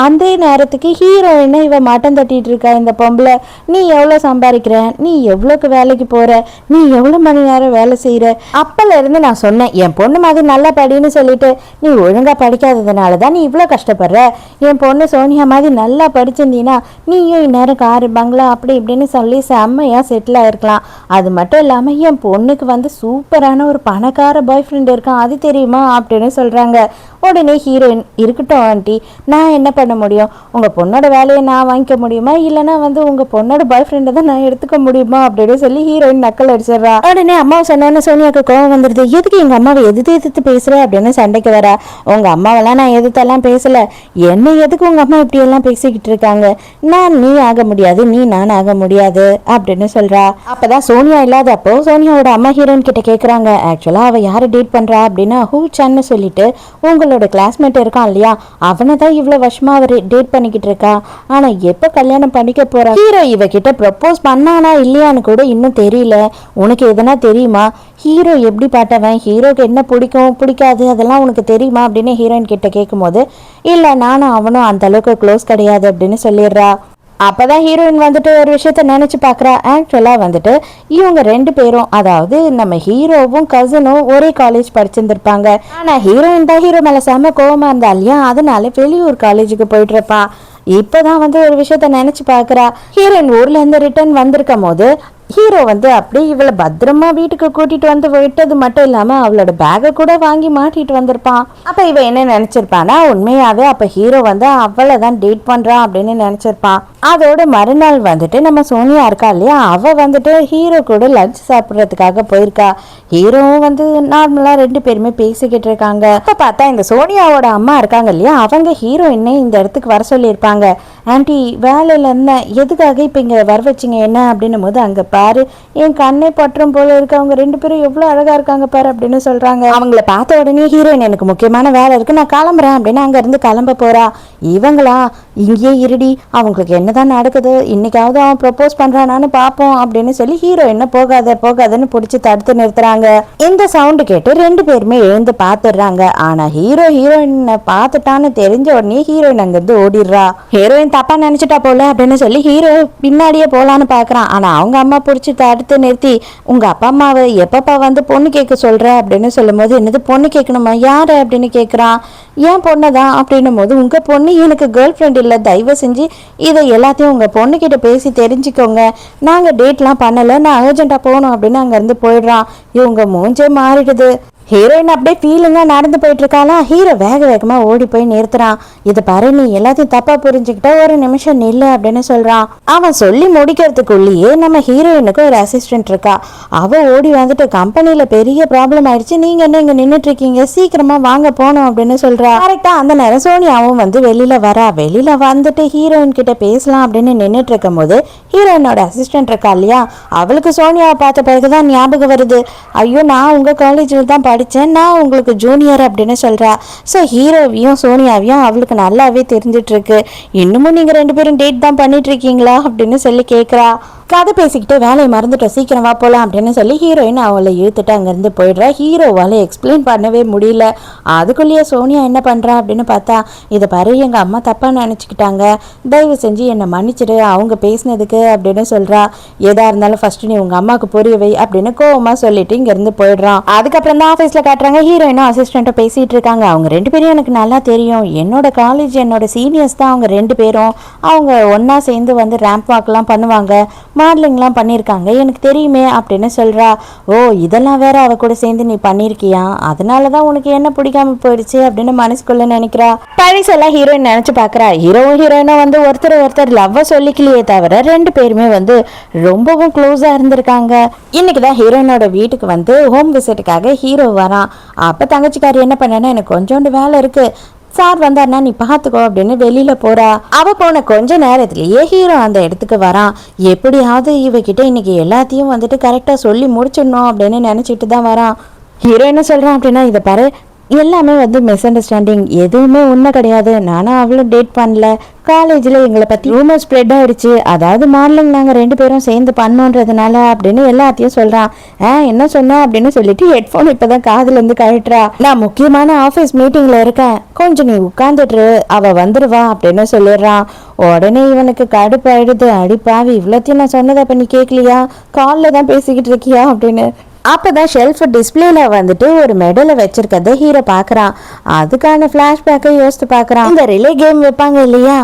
அந்த நேரத்துக்கு ஹீரோயினை இவ மட்டம் தட்டிட்டு இருக்கா இந்த பொம்பளை. நீ எவ்வளோ சம்பாதிக்கிற, நீ எவ்வளோக்கு வேலைக்கு போகிற, நீ எவ்வளோ மணி நேரம் வேலை செய்கிற. அப்போலேருந்து நான் சொன்னேன் என் பொண்ணு மாதிரி நல்லா படின்னு சொல்லிட்டு நீ ஒழுங்காக படிக்காததுனால தான் நீ இவ்வளோ கஷ்டப்படுற. என் பொண்ணு சோனியா மாதிரி நல்லா படிச்சிருந்தீன்னா நீயும் இந்நேரம் காரு பங்களா அப்படி இப்படின்னு சொல்லி செம்மையாக செட்டில் ஆகிருக்கலாம். அது மட்டும் இல்லாமல் என் பொண்ணுக்கு வந்து சூப்பரான ஒரு பணக்கார பாய் ஃப்ரெண்ட் இருக்கான், அது தெரியுமா அப்படின்னு சொல்கிறாங்க. உடனே ஹீரோயின், இருக்கட்டும் ஆண்டி, நான் என்ன பண்ண முடியும், உங்கள் பொண்ணோட வேலையை நான் வாங்கிக்க முடியுமா, இல்லைனா வந்து உங்கள் பொண்ணோட பாய் ஃப்ரெண்டை தான் நான் எடுத்துக்க முடியுமா அப்படின்னு சொல்லி ஹீரோயின் நக்கல் அடிச்சிடறா. உடனே அம்மாவை சொன்னோன்னு சோனியாவுக்கு கோவம் வந்துடுது. எதுக்கு எங்கள் அம்மாவை எதிர்த்து பேசுகிற அப்படின்னு சண்டைக்கு வர. உங்கள் அம்மாவெல்லாம் நான் எதிர்த்தெல்லாம் பேசலை, என்ன எதுக்கு உங்கள் அம்மா இப்படியெல்லாம் பேசிக்கிட்டு இருக்காங்க, நான் நீ ஆக முடியாது, நீ நான் ஆக முடியாது அப்படின்னு சொல்கிறா. அப்போதான் சோனியா இல்லாதப்போ சோனியாவோட அம்மா ஹீரோயின் கிட்ட கேட்குறாங்க, ஆக்சுவலாக அவள் யாரை டேட் பண்ணுறா அப்படின்னா ஹூச்சான்னு சொல்லிட்டு உங்களோட கிளாஸ்மேட் இருக்கான் இல்லையா, அவனை தான் இவ்வளோ வருஷமா அவர் டேட் பண்ணிக்கிட்டு இருக்கா. ஆனால் எப்போ கல்யாணம் பண்ணிக்க போறா. ஹீரோ இவகிட்ட ப்ரப்போஸ் பண்ணானா இல்லையான்னு கூட இன்னும் தெரியல. உனக்கு எதனா தெரியுமா, ஹீரோ எப்படி பாட்டவன், ஹீரோக்கு என்ன பிடிக்கும் பிடிக்காது அதெல்லாம் உனக்கு தெரியுமா அப்படின்னு ஹீரோயின் கிட்ட கேட்கும்போது, இல்லை நானும் அவனும் அந்த அளவுக்கு க்ளோஸ் கிடையாது அப்படின்னு சொல்லிடுறா. அப்போதான் ஹீரோயின் வந்துட்டு ஒரு விஷயத்த நினச்சி பார்க்குறா. ஆக்சுவலாக வந்துட்டு இவங்க ரெண்டு பேரும், அதாவது நம்ம ஹீரோவும் கசனும் ஒரே காலேஜ் படிச்சிருந்துருப்பாங்க. ஆனால் ஹீரோயின் தான் ஹீரோ மேலே செம்ம கோவமாக இருந்தா இல்லையா, அதனால வெளியூர் காலேஜுக்கு போயிட்டு இருப்பா. இப்போதான் வந்து ஒரு விஷயத்த நினச்சி பார்க்குறா. ஹீரோயின் ஊர்லேருந்து ரிட்டர்ன் வந்திருக்கும் போது ஹீரோ வந்து அப்படியே இவளை பத்திரமா வீட்டுக்கு கூட்டிட்டு வந்து விட்டது மட்டும் இல்லாம அவளோட பேக்கை கூட வாங்கி மாட்டிட்டு வந்திருப்பான். அப்ப இவ என்ன நினைச்சிருப்பானா, உண்மையாவே அப்ப ஹீரோ வந்து அவளை தான் டேட் பண்றான் அப்படின்னு நினைச்சிருப்பான். அதோட மறுநாள் வந்துட்டு நம்ம சோனியா இருக்கா இல்லையா, அவ வந்துட்டு ஹீரோ கூட லஞ்ச் சாப்பிட்றதுக்காக போயிருக்கா. ஹீரோவும் வந்து நார்மலா ரெண்டு பேருமே பேசிக்கிட்டு இருக்காங்க. அப்ப பார்த்தா இந்த சோனியாவோட அம்மா இருக்காங்க இல்லையா, அவங்க ஹீரோயினை இந்த இடத்துக்கு வர சொல்லியிருப்பாங்க. ஆண்டி வேலையில என்ன எதுக்காக இப்ப இங்க வர வச்சிங்க என்ன அப்படின்னும் போது, அங்க பாரு என் கண்ணே பற்றும் போல இருக்கு, அவங்க ரெண்டு பேரும் எவ்வளவு அழகா இருக்காங்க பாரு அப்படின்னு சொல்றாங்க. அவங்கள பார்த்த உடனே ஹீரோயின், எனக்கு முக்கியமான வேலை இருக்கு நான் கிளம்புறேன் அப்படின்னு அங்க இருந்து கிளம்ப போறா. இவங்களா, இங்கேயே இருடி, அவங்களுக்கு என்னதான் நடக்குது, இன்னைக்காவது அவன் ப்ரப்போஸ் பண்றானான்னு பாப்போம் அப்படின்னு சொல்லி ஹீரோயினை போகாதன்னு பிடிச்சி தடுத்து நிறுத்துறாங்க. இந்த சவுண்டு கேட்டு ரெண்டு பேருமே எழுந்து பாத்துடுறாங்க. ஆனா ஹீரோயினை பார்த்துட்டான்னு தெரிஞ்ச உடனே ஹீரோயின் அங்கிருந்து ஓடிடுறா. ஹீரோயின் தப்பா நினைச்சிட்டா போல அப்படின்னு சொல்லி ஹீரோ பின்னாடியே போலான்னு பாக்குறான். ஆனா அவங்க அம்மா பிடிச்சி தடுத்து நிறுத்தி, உங்க அப்பா அம்மாவை எப்பப்பா வந்து பொண்ணு கேட்க சொல்ற அப்படின்னு சொல்லும் போது, என்னது பொண்ணு கேட்கணுமா, யாரு அப்படின்னு கேட்குறான். ஏன் பொண்ணுதான் அப்படின்னும் போது, உங்க பொண்ணு எனக்கு கேர்ள் ஃப்ரெண்ட் இல்லை, தயவு செஞ்சு இதை எல்லாத்தையும் உங்க பொண்ணு கிட்ட பேசி தெரிஞ்சுக்கோங்க, நாங்க டேட்லாம் பண்ணல, நான் அர்ஜென்ட்டா போகணும் அப்படின்னு அங்க இருந்து போயிடுறான். இவங்க மூஞ்சே மாறிடுது. ஹீரோயின் அப்படியே ஃபீலிங்காக நடந்து போயிட்டு இருக்காளா. ஹீரோ வேகமாக ஓடி போய் நிறுத்துறான். இது பாரு, நீ எல்லாத்தையும் தப்பா புரிஞ்சுக்கிட்ட, ஒரு நிமிஷம் நில்லு அப்படின்னு சொல்றான். அவன் சொல்லி முடிக்கிறதுக்குள்ளேயே நம்ம ஹீரோயினுக்கு ஒரு அசிஸ்டன்ட் இருக்கா. அவ ஓடி வந்துட்டு, கம்பெனியில பெரிய ப்ராப்ளம் ஆயிடுச்சு, நீங்க என்ன இங்க நின்றுட்டு இருக்கீங்க, சீக்கிரமா வாங்க போனோம் அப்படின்னு சொல்றா. கரெக்டா அந்த நேரம் சோனியாவும் வந்து வெளியில வரா. வெளியில வந்துட்டு ஹீரோயின் கிட்ட பேசலாம் அப்படின்னு நின்றுட்டு இருக்கும் போது, ஹீரோயினோட அசிஸ்டன்ட் இருக்கா இல்லையா, அவளுக்கு சோனியாவை பார்த்த பிறகுதான் ஞாபகம் வருது. ஐயோ, நான் உங்க காலேஜில் தான் படித்தேன், நான் உங்களுக்கு ஜூனியர் அப்படின்னு சொல்கிறா. ஸோ ஹீரோவையும் சோனியாவையும் அவளுக்கு நல்லாவே தெரிஞ்சிட்டு இருக்கு. இன்னமும் நீங்கள் ரெண்டு பேரும் டேட் தான் பண்ணிட்டு இருக்கீங்களா அப்படின்னு சொல்லி கேட்குறா. கதை பேசிக்கிட்டு வேலையை மறந்துட்டோம், சீக்கிரம் வா போகலாம் அப்படின்னு சொல்லி ஹீரோயின் அவளை இழுத்துட்டு அங்கேருந்து போயிடுறா. ஹீரோவால் எக்ஸ்பிளைன் பண்ணவே முடியல. அதுக்குள்ளேயே சோனியா என்ன பண்ணுறா அப்படின்னு பார்த்தா, இதை பாரு, எங்கள் அம்மா தப்பாக நினச்சிக்கிட்டாங்க, தயவு செஞ்சு என்னை மன்னிச்சிடு அவங்க பேசினதுக்கு அப்படின்னு சொல்கிறா. எதாக இருந்தாலும் ஃபஸ்ட்டு நீ உங்கள் அம்மாவுக்கு புரிய வை அப்படின்னு கோவமாக சொல்லிட்டு இங்கேருந்து போயிடுறான். அதுக்கப்புறம் தான் ஆஃபீஸில் காட்டுறாங்க, ஹீரோயினும் அசிஸ்டண்ட்டும் பேசிகிட்டு இருக்காங்க. அவங்க ரெண்டு பேரும் எனக்கு நல்லா தெரியும், என்னோட காலேஜ் என்னோட சீனியர்ஸ் தான் அவங்க ரெண்டு பேரும். அவங்க ஒன்றா சேர்ந்து வந்து ரேம்ப் வாக்லாம் பண்ணுவாங்க, மாடலிங்லாம் பண்ணியிருக்காங்க, எனக்கு தெரியுமே அப்படின்னு சொல்கிறா. ஓ, இதெல்லாம் வேற அவ கூட சேர்ந்து நீ பண்ணியிருக்கியா, அதனால தான் உனக்கு என்ன பிடிக்காம போயிடுச்சு அப்படின்னு மனசுக்குள்ள நினைக்கிறா. பழசெல்லாம் ஹீரோயின் நினச்சி பார்க்குறா. ஹீரோயினும் வந்து ஒருத்தர் லவ்வை சொல்லிக்கலையே தவிர ரெண்டு பேருமே வந்து ரொம்பவும் க்ளோஸாக இருந்திருக்காங்க. இன்னைக்கு தான் ஹீரோயினோட வீட்டுக்கு வந்து ஹோம் விசிட்டுக்காக ஹீரோ வரான். அப்போ தங்கச்சிக்காரி என்ன பண்ணேன்னா, எனக்கு கொஞ்சோண்டு வேலை இருக்கு, சார் வந்தார்னா நீ பார்த்துக்கோ அப்படின்னு வெளியில போறா. அவ போன கொஞ்ச நேரத்திலேயே ஹீரோ அந்த இடத்துக்கு வரான். எப்படியாவது இவகிட்ட இன்னைக்கு எல்லாத்தையும் வந்துட்டு கரெக்டா சொல்லி முடிச்சிடணும் அப்படின்னு நினைச்சிட்டு தான் வரான். ஹீரோ என்ன சொல்றான் அப்படின்னா, இதை பாரு, எல்லாமே வந்து மிஸ் அண்டர்ஸ்டாண்டிங், எதுவுமே உண்மை கிடையாது, நானும் அவ்வளோ டேட் பண்ணல, காலேஜில் எங்களை பற்றி ரூமர் ஸ்ப்ரெட் ஆகிடுச்சு, அதாவது மாடலிங் நாங்கள் 2 பேரும் சேர்ந்து பண்ணோன்றதுனால அப்படின்னு எல்லாத்தையும் சொல்கிறான். என்ன சொன்ன அப்படின்னு சொல்லிட்டு ஹெட்ஃபோன் இப்போ தான் காதுலேருந்து கழட்டுறா. நான் முக்கியமான ஆஃபீஸ் மீட்டிங்கில் இருக்கேன், கொஞ்சம் நீ உட்காந்துட்டு அவள் வந்துடுவா அப்படின்னு சொல்லிடுறான். உடனே இவனுக்கு கடுப்பாயிடுது. அடிப்பாவி, இவ்வளோத்தையும் நான் சொன்னதை அப்போ நீ கேட்கலையா, காலில் தான் பேசிக்கிட்டு இருக்கியா அப்படின்னு. அப்போதான் ஷெல்ஃப் டிஸ்பிளேல வந்துட்டு ஒரு மெடலை வச்சிருக்கத ஹீரோ பார்க்குறான். அதுக்கான ஃப்ளாஷ்பேக்கை யோசித்து பார்க்குறான். இந்த ரிலே கேம் வைப்பாங்க இல்லையா,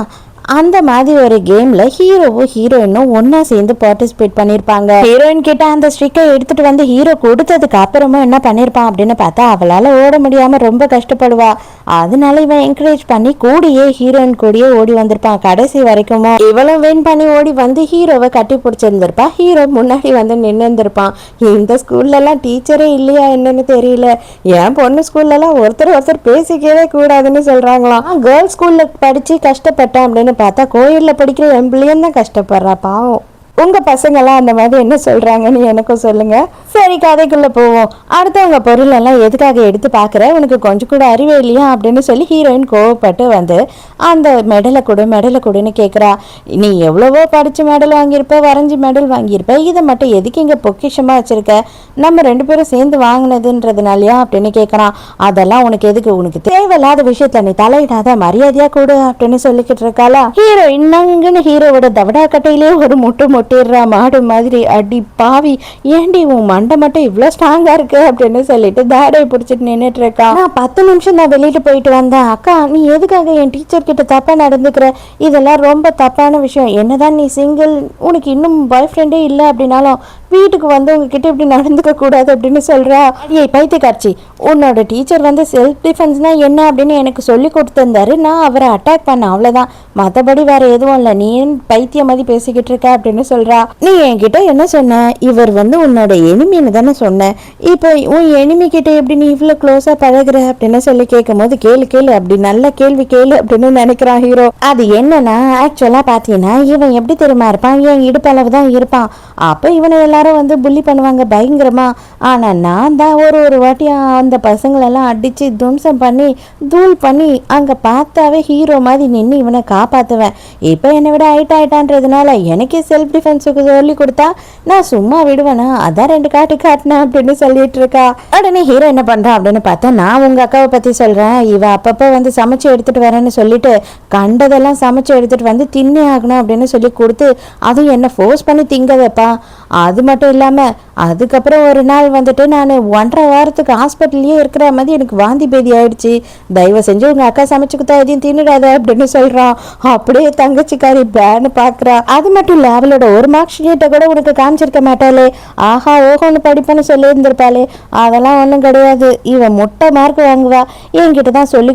அந்த மாதிரி ஒரு கேம்ல ஹீரோவும் ஹீரோயினும் ஒன்னா சேர்ந்து பார்ட்டிசிபேட் பண்ணிருப்பாங்க. ஹீரோயின் கிட்ட அந்த ஸ்டிக்கை எடுத்துட்டு வந்து ஹீரோ கொடுத்ததுக்கு அப்புறமும் என்ன பண்ணிருப்பான் அப்படின்னு பார்த்தா அவளால ஓட முடியாம ரொம்ப கஷ்டப்படுவா. அதனால இவன் என்கரேஜ் பண்ணி கூடியே ஹீரோயின் கூடியே ஓடி வந்திருப்பான். கடைசி வரைக்கும் இவளும் வின் பண்ணி ஓடி வந்து ஹீரோவை கட்டி பிடிச்சிருந்திருப்பா. ஹீரோ முன்னாடி வந்து நின்று இருந்திருப்பான். இந்த ஸ்கூல்ல எல்லாம் டீச்சரே இல்லையா என்னன்னு தெரியல, என் பொண்ணு ஸ்கூல்ல எல்லாம் ஒருத்தர் பேசிக்கவே கூடாதுன்னு சொல்றாங்களாம். கேர்ள்ஸ் ஸ்கூல்ல படிச்சு கஷ்டப்பட்டேன் அப்படின்னு பார்த்தா கோயில்ல படிக்கிற என் பிள்ளையும் தான் கஷ்டப்படுறா பாவம். உங்க பசங்கெல்லாம் அந்த மாதிரி என்ன சொல்றாங்கன்னு எனக்கும் சொல்லுங்க. சரி, கதைக்குள்ள போவோம். அடுத்தவங்க பொருள் எல்லாம் எதுக்காக எடுத்து பாக்குற, உனக்கு கொஞ்சம் கூட அறிவே இல்லையா அப்படின்னு சொல்லி ஹீரோயின் கோவப்பட்டு வந்து அந்த மெடலை கொடுன்னு கேட்குறா. நீ எவ்வளவோ படிச்சு மெடல் வாங்கியிருப்ப, வரைஞ்சி மெடல் வாங்கியிருப்ப, இதை மட்டும் எதுக்கு இங்கே பொக்கிஷமா வச்சிருக்க, நம்ம 2 பேரும் சேர்ந்து வாங்கினதுன்றதுனாலயா அப்படின்னு கேட்குறான். அதெல்லாம் உனக்கு எதுக்கு, உனக்கு தேவையில்லாத விஷயத்துல நீ தலையிடாத, மரியாதையா கூடு அப்படின்னு சொல்லிக்கிட்டு இருக்காளா. ஹீரோ இன்னங்குன்னு ஹீரோவோட தவடா கட்டையிலே ஒரு முட்டிடுறா மாடு மாதிரி. அடி பாவி, ஏண்டி உன் மண்டை மட்டும் இவ்வளோ ஸ்ட்ராங்கா இருக்கு அப்படின்னு சொல்லிட்டு தாடையை பிடிச்சிட்டு நின்றுட்டு இருக்கா. நான் 10 நிமிஷம் நான் வெளியிட்டு போயிட்டு வந்தேன். அக்கா, நீ எதுக்காக என் டீச்சர் கிட்ட தப்பா நடந்துக்கிற, இதெல்லாம் ரொம்ப தப்பான விஷயம். என்னதான் நீ சிங்கிள், உனக்கு இன்னும் பாய் ஃப்ரெண்டே இல்லை அப்படின்னாலும் வீட்டுக்கு வந்து உங்ககிட்ட இப்படி நடந்துக்க கூடாது அப்படின்னு சொல்றா. ஏய் பைத்தியக்காரச்சி, உன்னோட டீச்சர் வந்து செல்ஃப் டிஃபென்ஸ்னா என்ன அப்படின்னு எனக்கு சொல்லி கொடுத்துருந்தாரு, நான் அவரை அட்டாக் பண்ண, அவ்வளோதான், மற்றபடி வேற எதுவும் இல்லை, நீ ஏன் பைத்திய மாதிரி பேசிக்கிட்டு இருக்க அப்படின்னு சொல்றா. நீ என்கிட்ட என்ன சொன்ன, இவர் வந்து உன்னோட எனிமின்னு தானே சொன்ன, இப்போ உன் எனிமி கிட்ட எப்படி நீ இவ்வளோ க்ளோஸா பழகுற அப்படின்னு சொல்லி கேட்கும் போது கேளு அப்படி நல்ல கேள்வி கேளு அப்படின்னு நினைக்கிறான் ஹீரோ. அது என்னன்னா, ஆக்சுவலா பாத்தீங்கன்னா இவன் எப்படி தெரியுமா இருப்பான், என் இடுப்பளவு தான் இருப்பான். அப்போ இவனை எல்லாரும் வந்து புள்ளி பண்ணுவாங்க பயங்கரமா. ஆனா நான் தான் ஒரு வாட்டி அந்த பசங்களெல்லாம் அடிச்சு தும்சம் பண்ணி தூள் பண்ணி அங்க பார்த்தாவே ஹீரோ மாதிரி நின்று இவனை காப்பாத்துவேன். இப்போ என்னை விட ஆயிட்டான்றதுனால எனக்கே செல்ஃப் டிஃபென்ஸுக்கு சொல்லி கொடுத்தா நான் சும்மா விடுவேனா, அதான் 2 காட்டினேன் அப்படின்னு சொல்லிட்டு இருக்கா. உடனே ஹீரோ என்ன பண்றான் அப்படின்னு பார்த்தா, நான் உங்க அக்காவை பத்தி சொல்றேன், இவ அப்பப்ப வந்து சமைச்சு எடுத்துட்டு வரேன்னு சொல்லிட்டு கண்டதெல்லாம் சமைச்சு எடுத்துட்டு வந்து தின்னே ஆகணும் அப்படின்னு சொல்லி கொடுத்து அதுவும் என்ன ஃபோர்ஸ் பண்ணி திங்க வைப்பா. அது மட்டும் இல்லாம அதுக்கப்புறம் ஒரு நாள் வந்துட்டு நான் 1.5 வாரத்துக்கு ஹாஸ்பிட்டல்லையே இருக்கிற மாதிரி எனக்கு வாந்தி பேதி ஆயிடுச்சு, தயவு செஞ்சு உங்க அக்கா சமைச்சு கொடுத்தா எதையும் தின்னுடாத அப்படின்னு சொல்றான். அப்படியே தங்கச்சிக்காரி பேன்னு பாக்குறா. அது மட்டும் இல்ல, அவளோட ஒரு மார்க் ஷீட்டை கூட உனக்கு காமிச்சிருக்க மாட்டாளே, ஆஹா ஓஹோன்னு படிப்பேன்னு சொல்லி இருந்திருப்பாளே, அதெல்லாம் ஒன்றும் கிடையாது, இவன் முட்டை மார்க் வாங்குவா, என்கிட்ட தான் சொல்லி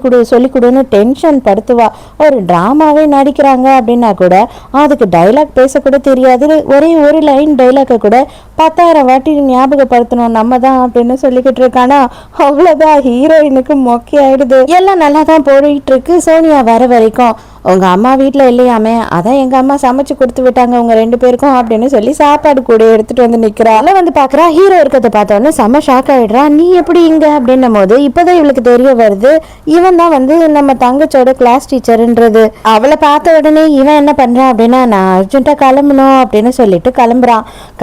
கொடுன்னு டென்ஷன் படுத்துவா. ஒரு டிராமாவே நடிக்கிறாங்க அப்படின்னா கூட அதுக்கு டைலாக் பேசக்கூட தெரியாது, ஒரே ஒரு லைன் டைலாக்கை கூட 10,000 வாட்டி ஞாபகப்படுத்தணும் நம்ம தான் அப்படின்னு சொல்லிக்கிட்டு இருக்கானா. அவ்வளோதான், ஹீரோயினுக்கு மொக்கை ஆயிடுது. எல்லாம் நல்லா தான் போயிட்டு இருக்கு. சோனியா வர வரைக்கும் உங்க அம்மா வீட்டில் இல்லையாமே, அதான் எங்க அம்மா சமைச்சு கொடுத்து விட்டாங்க உங்க 2 பேருக்கும் அப்படின்னு சொல்லி சாப்பாடு கூட எடுத்துட்டு வந்து நிக்கிறா. வந்து பாக்குறா, ஹீரோ இருக்கிறத பார்த்தோன்னே செம்ம ஷாக் ஆயிடுறா. நீ எப்படி இங்க அப்படின்னும் போது இப்பதான் இவளுக்கு தெரிய வருது இவன் தான் வந்து நம்ம தங்கச்சோட கிளாஸ் டீச்சர்ன்றது. அவளை பார்த்த உடனே இவன் என்ன பண்றான் அப்படின்னா, நான் அர்ஜென்ட்டா கிளம்பணும் அப்படின்னு சொல்லிட்டு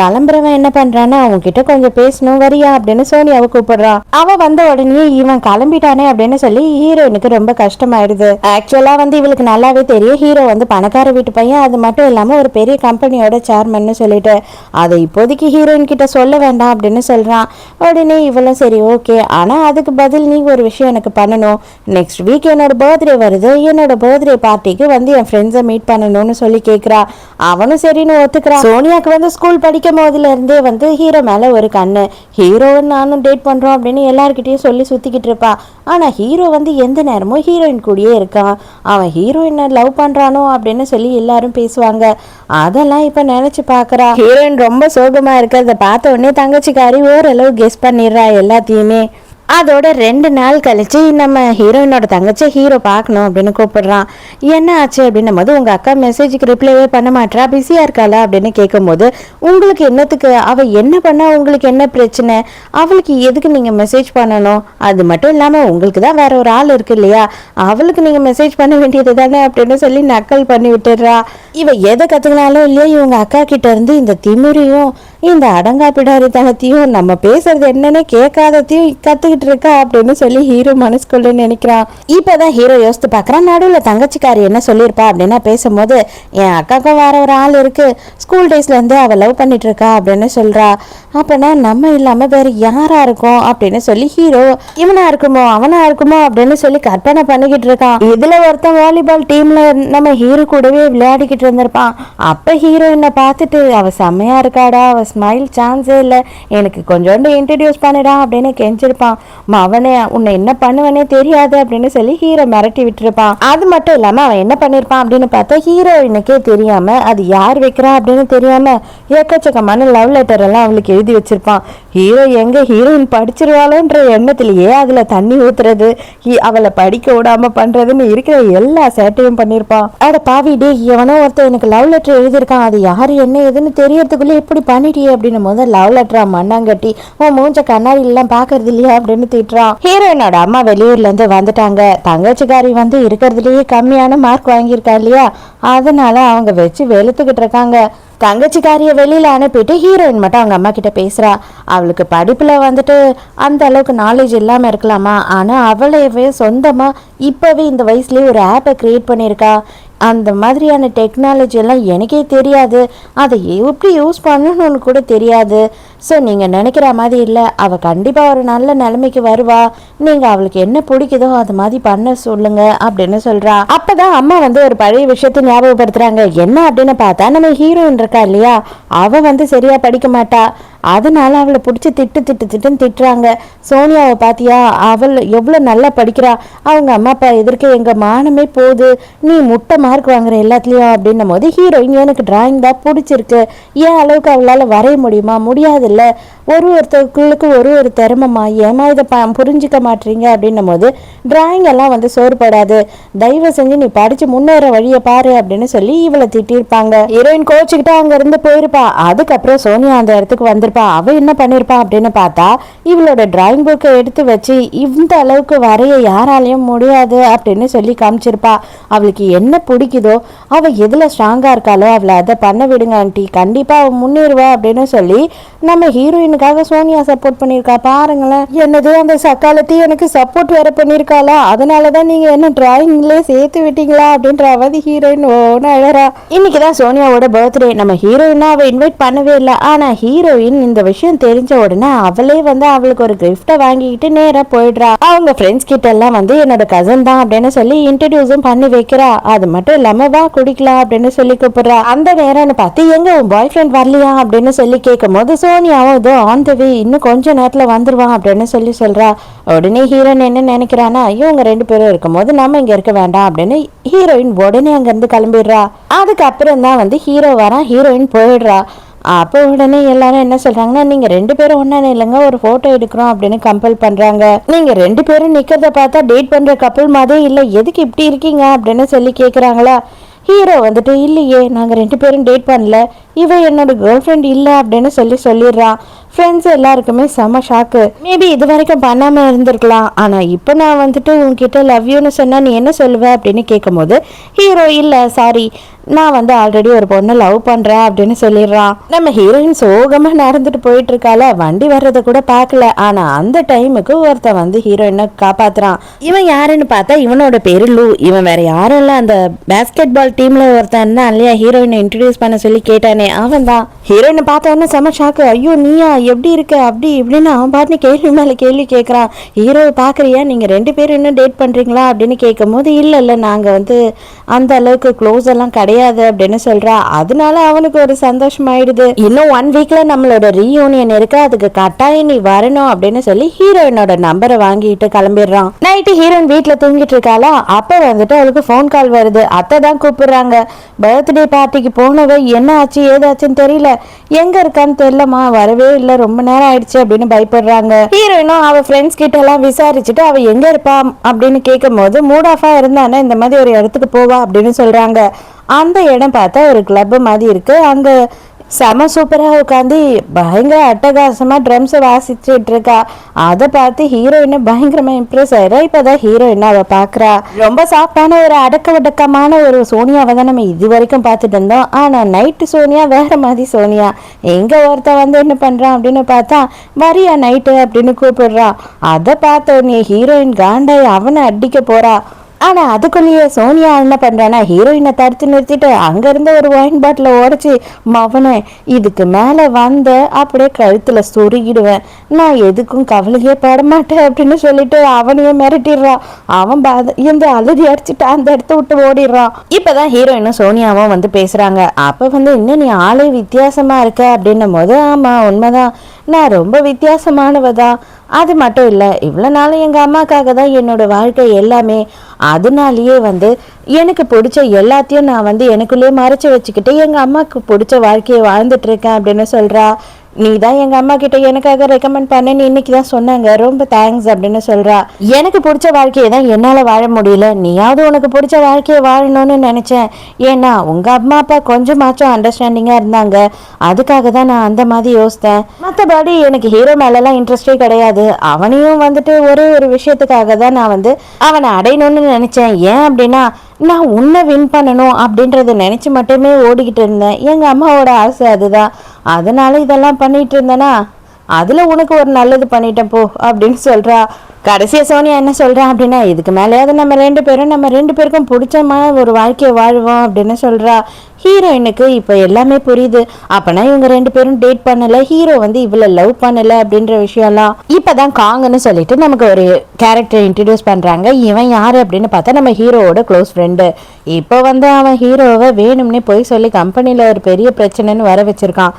கிளம்புறவன் என்ன பண்றான்னா, அவங்க கிட்ட கொஞ்சம் பேசணும் வரியா அப்படின்னு சோனியாவை கூப்பிடுறான். அவ வந்த உடனே இவன் கிளம்பிட்டானே அப்படின்னு சொல்லி ஹீரோயினுக்கு ரொம்ப கஷ்டமாயிடுது. ஆக்சுவலா வந்து இவளுக்கு நல்லா தெரியும் ஹீரோ வந்து பணக்கார வீட்டு பையன், அது மட்டும் இல்லாம ஒரு பெரிய கம்பெனியோட சேர்மன் சொல்லிட்டு அதை இப்போதைக்கு ஹீரோயின் கிட்ட சொல்ல வேண்டாம் அப்படின்னு சொல்றான். உடனே இவளும் சரி ஓகே, ஆனா அதுக்கு பதில் நீ ஒரு விஷயம் எனக்கு பண்ணணும், நெக்ஸ்ட் வீக் என்னோட பர்த்டே வருது, என்னோட பர்த்டே பார்ட்டிக்கு வந்து என் ஃப்ரெண்ட்ஸை மீட் பண்ணணும்னு சொல்லி கேட்கிறா. அவனும் சரின்னு ஒத்துக்கிறான். சோனியாக்கு வந்து ஸ்கூல் படிக்கும் போதுல இருந்தே வந்து ஹீரோ மேல ஒரு கண்ணு, ஹீரோவும் நானும் டேட் பண்றோம் அப்படின்னு எல்லார்கிட்டயும் சொல்லி சுத்திக்கிட்டு இருப்பா. ஆனா ஹீரோ வந்து எந்த நேரமும் ஹீரோயின் கூடயே இருக்கான், அவன் ஹீரோயின் லவ் பண்றானோ அப்படின்னு சொல்லி எல்லாரும் பேசுவாங்க. அதெல்லாம் இப்ப நினைச்சு பாக்குறா. ஹீரோயின் ரொம்ப சோகமா இருக்கிறத பார்த்த உடனே தங்கச்சிக்காரி ஓரளவு கெஸ் பண்ணிடுறா எல்லாத்தையுமே. அதோட 2 நாள் கழிச்சு நம்ம ஹீரோயினோட தங்கச்சி ஹீரோ பார்க்கணும் அப்படின்னு கூப்பிடுறான். என்ன ஆச்சு அப்படின்னும் போது உங்க அக்கா மெசேஜுக்கு ரிப்ளைவே பண்ண மாட்டா, பிஸியா இருக்காளா அப்படின்னு கேட்கும்போது உங்களுக்கு என்னத்துக்கு, அவ என்ன பண்ணா உங்களுக்கு என்ன பிரச்சனை, அவளுக்கு எதுக்கு நீங்க மெசேஜ் பண்ணணும், அது மட்டும் இல்லாம உங்களுக்கு தான் வேற ஒரு ஆள் இருக்கு இல்லையா, அவளுக்கு நீங்க மெசேஜ் பண்ண வேண்டியது தானே அப்படின்னு சொல்லி நக்கல் பண்ணி விட்டுடுறா. இவ எதை கத்துக்கினாலும் இல்லையா இவங்க அக்கா கிட்ட இருந்து இந்த திமிரியும் இந்த அடங்காப்பிடாரித்தனத்தையும் நம்ம பேசுறது என்னன்னு கேட்காதத்தையும் கத்துக்கிட்டு இருக்கா அப்படின்னு சொல்லி ஹீரோ மனசுக்குள்ள நினைக்கிறான். இப்பதான் ஹீரோ யோசித்து பாக்குறான். நடுவில் தங்கச்சிக்காரி என்ன சொல்லியிருப்பா அப்படின்னா பேசும்போது என் அக்காக்கும் வேற ஒரு ஆள் இருக்கு, ஸ்கூல் டேஸ்ல இருந்து அவ லவ் பண்ணிட்டு இருக்கா அப்படின்னு சொல்றா. அப்பனா நம்ம இல்லாம வேற யாரா இருக்கும் அப்படின்னு சொல்லி ஹீரோ இவனா இருக்குமோ அவனா இருக்குமோ அப்படின்னு சொல்லி கற்பனை பண்ணிக்கிட்டு இருக்கான். இதுல ஒருத்தன் வாலிபால் டீம்ல நம்ம ஹீரோ கூடவே விளையாடிக்கிட்டு இருந்திருப்பான். அப்ப ஹீரோயினை பார்த்துட்டு அவ செம்மையா இருக்காடா, அவ ஸ்மைல் சான்ஸே இல்லை, எனக்கு கொஞ்சோண்டு இன்ட்ரடியூஸ் பண்ணிடா அப்படின்னு கெஞ்சிருப்பான். அவனே உன்னை என்ன பண்ணுவனே தெரியாது அப்படின்னு சொல்லி ஹீரோ மிரட்டி விட்டுருப்பான். அது மட்டும் இல்லாம அவன் என்ன பண்ணிருப்பான் அப்படின்னு பார்த்தா ஹீரோயினுக்கே தெரியாம அது யார் வைக்கிறா அப்படின்னு தெரியாம ஏக்கச்சக்கமான லவ் லெட்டர் எல்லாம் அவளுக்கு எழுதி வச்சிருப்பான். ஹீரோ எங்க ஹீரோயின் படிச்சிருவாளோன்ற எண்ணத்திலேயே அதுல தண்ணி ஊத்துறது, அவளை படிக்க விடாம பண்றதுன்னு இருக்கிற எல்லா சேட்டையும் பண்ணிருப்பான். அட பாவி டே, எவனோ ஒருத்தர் எனக்கு லவ் லெட்டர் எழுதியிருக்கான், அது யாரு என்ன எதுன்னு தெரியறதுக்குள்ள எப்படி பண்ணிட்டியே அப்படின்னு முதல் லவ் லெட்டரா மண்ணாங்கட்டி உன் மூஞ்ச கண்ணாடி எல்லாம் பாக்குறது இல்லையா அப்படின்னு திட்டுறான். ஹீரோயினோட அம்மா வெளியூர்ல இருந்து வந்துட்டாங்க. தங்கச்சிக்காரி வந்து இருக்கிறதுலயே கம்மியான மார்க் வாங்கியிருக்கா இல்லையா, அதனால அவங்க வச்சு வெளுத்துக்கிட்டு இருக்காங்க. தங்கச்சிக்காரிய வெளியில அனுப்பிட்டு ஹீரோயின் மட்டும் அவங்க அம்மா கிட்ட பேசுறா. அவளுக்கு படிப்புல வந்துட்டு அந்த அளவுக்கு நாலேஜ் இல்லாம இருக்கலாமா, ஆனா அவளையவே சொந்தமா இப்பவே இந்த வயசுலயே ஒரு ஆப்பை கிரியேட் பண்ணியிருக்கா. அந்த மாதிரியான டெக்னாலஜி எல்லாம் எனக்கே தெரியாது, அதை எப்படி யூஸ் பண்ணணும்னு கூட தெரியாது. ஸோ நீங்கள் நினைக்கிற மாதிரி இல்லை, அவள் கண்டிப்பாக ஒரு நல்ல நிலைமைக்கு வருவா, நீங்கள் அவளுக்கு என்ன பிடிக்குதோ அது மாதிரி பண்ண சொல்லுங்க அப்படின்னு சொல்கிறா. அப்போ தான் அம்மா வந்து ஒரு பழைய விஷயத்தை ஞாபகப்படுத்துகிறாங்க. என்ன அப்படின்னு பார்த்தா நம்ம ஹீரோயின் இருக்கா இல்லையா, அவள் வந்து சரியாக படிக்க மாட்டா, அதனால அவளை பிடிச்சி திட்டுன்னு திட்டுறாங்க. சோனியாவை பார்த்தியா, அவள் எவ்வளோ நல்லா படிக்கிறா, அவங்க அம்மா அப்பா எதிர்க்க எங்கள் மானமே போகுது, நீ முட்டை மார்க் வாங்குற எல்லாத்துலேயும் அப்படின்னும் போது ஹீரோயின் எனக்கு டிராயிங் தான் பிடிச்சிருக்கு, ஏன் அளவுக்கு அவளால் வரைய முடியுமா, முடியாதுல்ல, ஒருத்தருக்குள்ளுக்கு ஒரு திறமமா, ஏமா இதை புரிஞ்சிக்க மாட்டீங்க அப்படின்னும் போது டிராயிங் எல்லாம் வந்து சோறுபடாது, தயவு செஞ்சு நீ படிச்சு முன்னேற வழியை பாரு அப்படின்னு சொல்லி இவளை திட்டிருப்பாங்க. ஹீரோயின் கோச்சுக்கிட்டு அங்க இருந்து போயிருப்பா. அதுக்கப்புறம் சோனியா அந்த இடத்துக்கு வந்திருப்பா. அவ என்ன பண்ணிருப்பா அப்படின்னு பார்த்தா இவளோட டிராயிங் புக்கை எடுத்து வச்சு இந்த அளவுக்கு வரைய யாராலையும் முடியாது அப்படின்னு சொல்லி காமிச்சிருப்பா. அவளுக்கு என்ன பிடிக்குதோ, அவ எதுல ஸ்ட்ராங்கா இருக்காளோ அவளை அதை பண்ண விடுங்க ஆண்டி, கண்டிப்பா அவ முன்னேறுவா அப்படின்னு சொல்லி நம்ம ஹீரோயினுக்காக சோனியா சப்போர்ட் பண்ணியிருக்கா. பாருங்களேன், என்னது அந்த சக்காலத்தி எனக்கு சப்போர்ட் வேற பண்ணியிருக்காளா, அதனாலதான் நீங்க என்ன டிராயிங்லேயே சேர்த்து விட்டீங்களா அப்படின்ற அவதி ஹீரோயின் ஓன்னு அழறா. இன்னைக்குதான் சோனியாவோட பர்த்டே. நம்ம ஹீரோயினா அவ இன்வைட் பண்ணவே இல்லை. ஆனா ஹீரோயின் இந்த விஷயம் தெரிஞ்ச உடனே அவளே வந்து அவளுக்கு ஒரு கிஃப்டை வாங்கிக்கிட்டு நேரா போயிடுறா. அவங்க ஃப்ரெண்ட்ஸ் கிட்ட எல்லாம் வந்து என்னோட கசன் தான் அப்படின்னு சொல்லி இன்ட்ரடியூஸும் பண்ணி வைக்கிறா. அது மட்டும் இல்லாம வா குடிக்கலாம் அப்படின்னு சொல்லி கூப்பிடுறா. அந்த நேரம்னு பார்த்து எங்க உன் பாய் ஃப்ரெண்ட் வரலையா அப்படின்னு சொல்லி கேட்கும் போது சோனியாவும் இதோ ஆன் த வே, இன்னும் கொஞ்ச நேரத்துல வந்துருவான் அப்படின்னு சொல்லி சொல்றா. உடனே ஹீரோயின் என்ன நினைக்கிறானா, இவங்க 2 பேரும் இருக்கும் போது நம்ம இங்க இருக்க வேண்டாம் அப்படின்னு ஹீரோயின் உடனே அங்க இருந்து கிளம்பிடுறா. அதுக்கப்புறம் தான் வந்து ஹீரோ வரான், ஹீரோயின் போயிடுறா. அப்போ உடனே எல்லாரும் என்ன சொல்றாங்கன்னா, நீங்க 2 பேரும் ஒன்னா இல்லைங்க, ஒரு போட்டோ எடுக்கிறோம் அப்படின்னு கம்பல் பண்றாங்க. நீங்க 2 பேரும் நிக்கிறத பார்த்தா டேட் பண்ற கப்பல் மாதிரி இல்ல, எதுக்கு இப்படி இருக்கீங்க அப்படின்னு சொல்லி கேக்குறாங்களா. ஹீரோ வந்துட்டு இல்லையே, நாங்க 2 பேரும் டேட் பண்ணல, இவ என்னோட கேர்ள் ஃப்ரெண்ட் இல்ல அப்படின்னு சொல்லிடுறான். ஃப்ரெண்ட்ஸ் எல்லாருக்குமே செம ஷாக்கு. மேபி இது வரைக்கும் பண்ணாம இருந்திருக்கலாம், ஆனா இப்போ நான் வந்துட்டு உன்கிட்ட லவ் யூன்னு சொன்னா நீ என்ன சொல்லுவ அப்படின்னு கேட்கும் போது ஹீரோ இல்ல சாரி, நான் வந்து ஆல்ரெடி ஒரு பொண்ணை லவ் பண்றேன் அப்படின்னு சொல்லிடுறான். நம்ம ஹீரோயின் சோகமா நடந்துட்டு போயிட்டு இருக்கால, வண்டி வர்றதை கூட பார்க்கல. ஆனா அந்த டைமுக்கு ஒருத்தன் வந்து ஹீரோயினை காப்பாத்துறான். இவன் யாருன்னு பார்த்தா இவனோட பேரு லூ. இவன் வேற யாரும் இல்ல, அந்த பேஸ்கெட் பால் டீம்ல ஒருத்தன் தான் இல்லையா ஹீரோயினை இன்ட்ரடியூஸ் பண்ண சொல்லி கேட்டானே அவன் தான். ஹீரோயினை பார்த்த உடனே செம ஷாக்கு. ஐயோ நீயா, எப்படி இருக்க அப்படி இப்படின்னு அவன் பாட்டு கேள்வி மேல கேள்வி கேட்கறான். ஹீரோவை பாக்குறியா, நீங்க 2 பேரும் இன்னும் டேட் பண்றீங்களா அப்படின்னு கேட்கும் போது இல்ல நாங்க வந்து அந்த அளவுக்கு க்ளோஸ் எல்லாம் கிடையாது அப்படின்னு சொல்றா. அதனால அவனுக்கு ஒரு சந்தோஷம் ஆயிடுது. இன்னும் 1 வீக்ல நம்மளோட ரீயூனியன் இருக்கு, அதுக்கு கட்டாயம் நீ வரணும் அப்படின்னு சொல்லி ஹீரோயினோட நம்பரை வாங்கிட்டு கிளம்பிடுறான். நைட்டு ஹீரோயின் வீட்டுல தூங்கிட்டு இருக்காளா, அப்ப வந்துட்டு அவளுக்கு போன் கால் வருது. அத்தை தான் கூப்பிடுறாங்க. பர்த்டே பார்ட்டிக்கு போனவ என்ன ஆச்சு ஏதாச்சுன்னு தெரியல, எங்க இருக்கான்னு தெரியலமா, வரவே இல்லை தெரியல, ரொம்ப நேரம் ஆயிடுச்சு அப்படின்னு பயப்படுறாங்க. ஹீரோயினும் அவ ஃப்ரெண்ட்ஸ் கிட்ட எல்லாம் விசாரிச்சுட்டு அவ எங்க இருப்பா அப்படின்னு கேட்கும் போது மூட் ஆஃபா இருந்தானே இந்த மாதிரி ஒரு இடத்துக்கு போவா அப்படின்னு சொல்றாங்க. அந்த இடம் பார்த்தா ஒரு கிளப் மாதிரி இருக்கு. அங்க செம சூப்பராக உட்காந்து பயங்கர அட்டகாசமா ட்ரம்ஸை வாசிச்சுட்டு இருக்கா. அதை பார்த்து ஹீரோயினை பயங்கரமா இம்ப்ரெஸ் ஆயிடுறா. இப்பதான் ஹீரோயினை அவ பாக்குறா. ரொம்ப சாஃப்டான ஒரு அடக்கமான ஒரு சோனியாவை தான் நம்ம இது வரைக்கும் பார்த்துட்டு இருந்தோம். ஆனா நைட்டு சோனியா வேற மாதிரி சோனியா. எங்க ஒருத்த வந்து என்ன பண்றான் அப்படின்னு பார்த்தா வரியா நைட்டு அப்படின்னு கூப்பிடுறான். அதை பார்த்த உடனே ஹீரோயின் காண்டாய் அவனை அடிக்க போறா. ஆனா அதுக்குள்ளேயே சோனியா என்ன பண்றானா ஹீரோயினை தடுத்து நிறுத்திட்டு அங்க இருந்த ஒரு ஒயின் பாட்டில உடைச்சி மவனே இதுக்கு மேல வந்த அப்படியே கழுத்துல சொருகிடுவேன், நான் எதுக்கும் கவலையே பட மாட்டேன் அப்படின்னு சொல்லிட்டு அவனையும் மிரட்டிடுறான். அவன் இந்த அழுதி அடிச்சுட்டு அந்த இடத்த விட்டு ஓடிடுறான். இப்பதான் ஹீரோயினும் சோனியாவும் வந்து பேசுறாங்க. அப்ப வந்து இன்னும் நீ ஆளே வித்தியாசமா இருக்க அப்படின்னும் போது ஆமா உண்மைதான், நான் ரொம்ப வித்தியாசமானவதான். அது மட்டும் இல்லை, இவ்வளோ நாளும் எங்கள் அம்மாக்காக தான் என்னோட வாழ்க்கை எல்லாமே. அதனாலேயே வந்து எனக்கு பிடிச்ச எல்லாத்தையும் நான் வந்து எனக்குள்ளேயே மறைச்சி வச்சுக்கிட்டு எங்கள் அம்மாவுக்கு பிடிச்ச வாழ்க்கையை வாழ்ந்துட்டு இருக்கேன் அப்படின்னு சொல்கிறா. நீ தான் எங்க அம்மா கிட்ட எனக்காக ரெக்கமெண்ட் பண்ணேன்னு இன்னைக்கு தான் சொன்னாங்க, ரொம்ப தேங்க்ஸ் அப்படின்னு சொல்றா. எனக்கு பிடிச்ச வாழ்க்கையை தான் என்னால வாழ முடியல, நீயாவது உனக்கு பிடிச்ச வாழ்க்கையை வாழணும்னு நினைச்சேன். ஏன்னா உங்க அம்மா அப்பா கொஞ்சமாச்சும் அண்டர்ஸ்டாண்டிங்கா இருந்தாங்க, அதுக்காக தான் நான் அந்த மாதிரி யோசித்தேன். மற்றபடி எனக்கு ஹீரோ மேலெல்லாம் இன்ட்ரெஸ்டே கிடையாது. அவனையும் வந்துட்டு ஒரே ஒரு விஷயத்துக்காக தான் நான் வந்து அவனை அடையணும்னு நினைச்சேன். ஏன் அப்படின்னா நான் உன்னை வின் பண்ணணும் அப்படின்றத நினைச்சு மட்டுமே ஓடிக்கிட்டு இருந்தேன். எங்க அம்மாவோட ஆசை அதுதான், அதனால இதெல்லாம் பண்ணிட்டு இருந்தேனா அதுல உனக்கு ஒரு நல்லது பண்ணிட்டேன் போ அப்படின்னு சொல்றா. கடைசியா சோனியா என்ன சொல்றா அப்படின்னா இதுக்கு மேலேயாவது நம்ம ரெண்டு பேருக்கும் பிடிச்சமான ஒரு வாழ்க்கையை வாழ்வோம் அப்படின்னு சொல்றா. ஹீரோயினுக்கு இப்போ எல்லாமே புரியுது. அப்பனா இவங்க ரெண்டு பேரும் டேட் பண்ணல, ஹீரோ வந்து இவ்வளோ லவ் பண்ணல அப்படின்ற விஷயம்லாம் இப்பதான் காங்கன்னு சொல்லிட்டு நமக்கு ஒரு கேரக்டர் இன்ட்ரடியூஸ் பண்றாங்க. இவன் யாரு அப்படின்னு பார்த்தா நம்ம ஹீரோவோட க்ளோஸ் ஃப்ரெண்டு. இப்போ வந்து அவன் ஹீரோவை வேணும்னே போய் சொல்லி கம்பெனில ஒரு பெரிய பிரச்சனைன்னு வர வச்சிருக்கான்.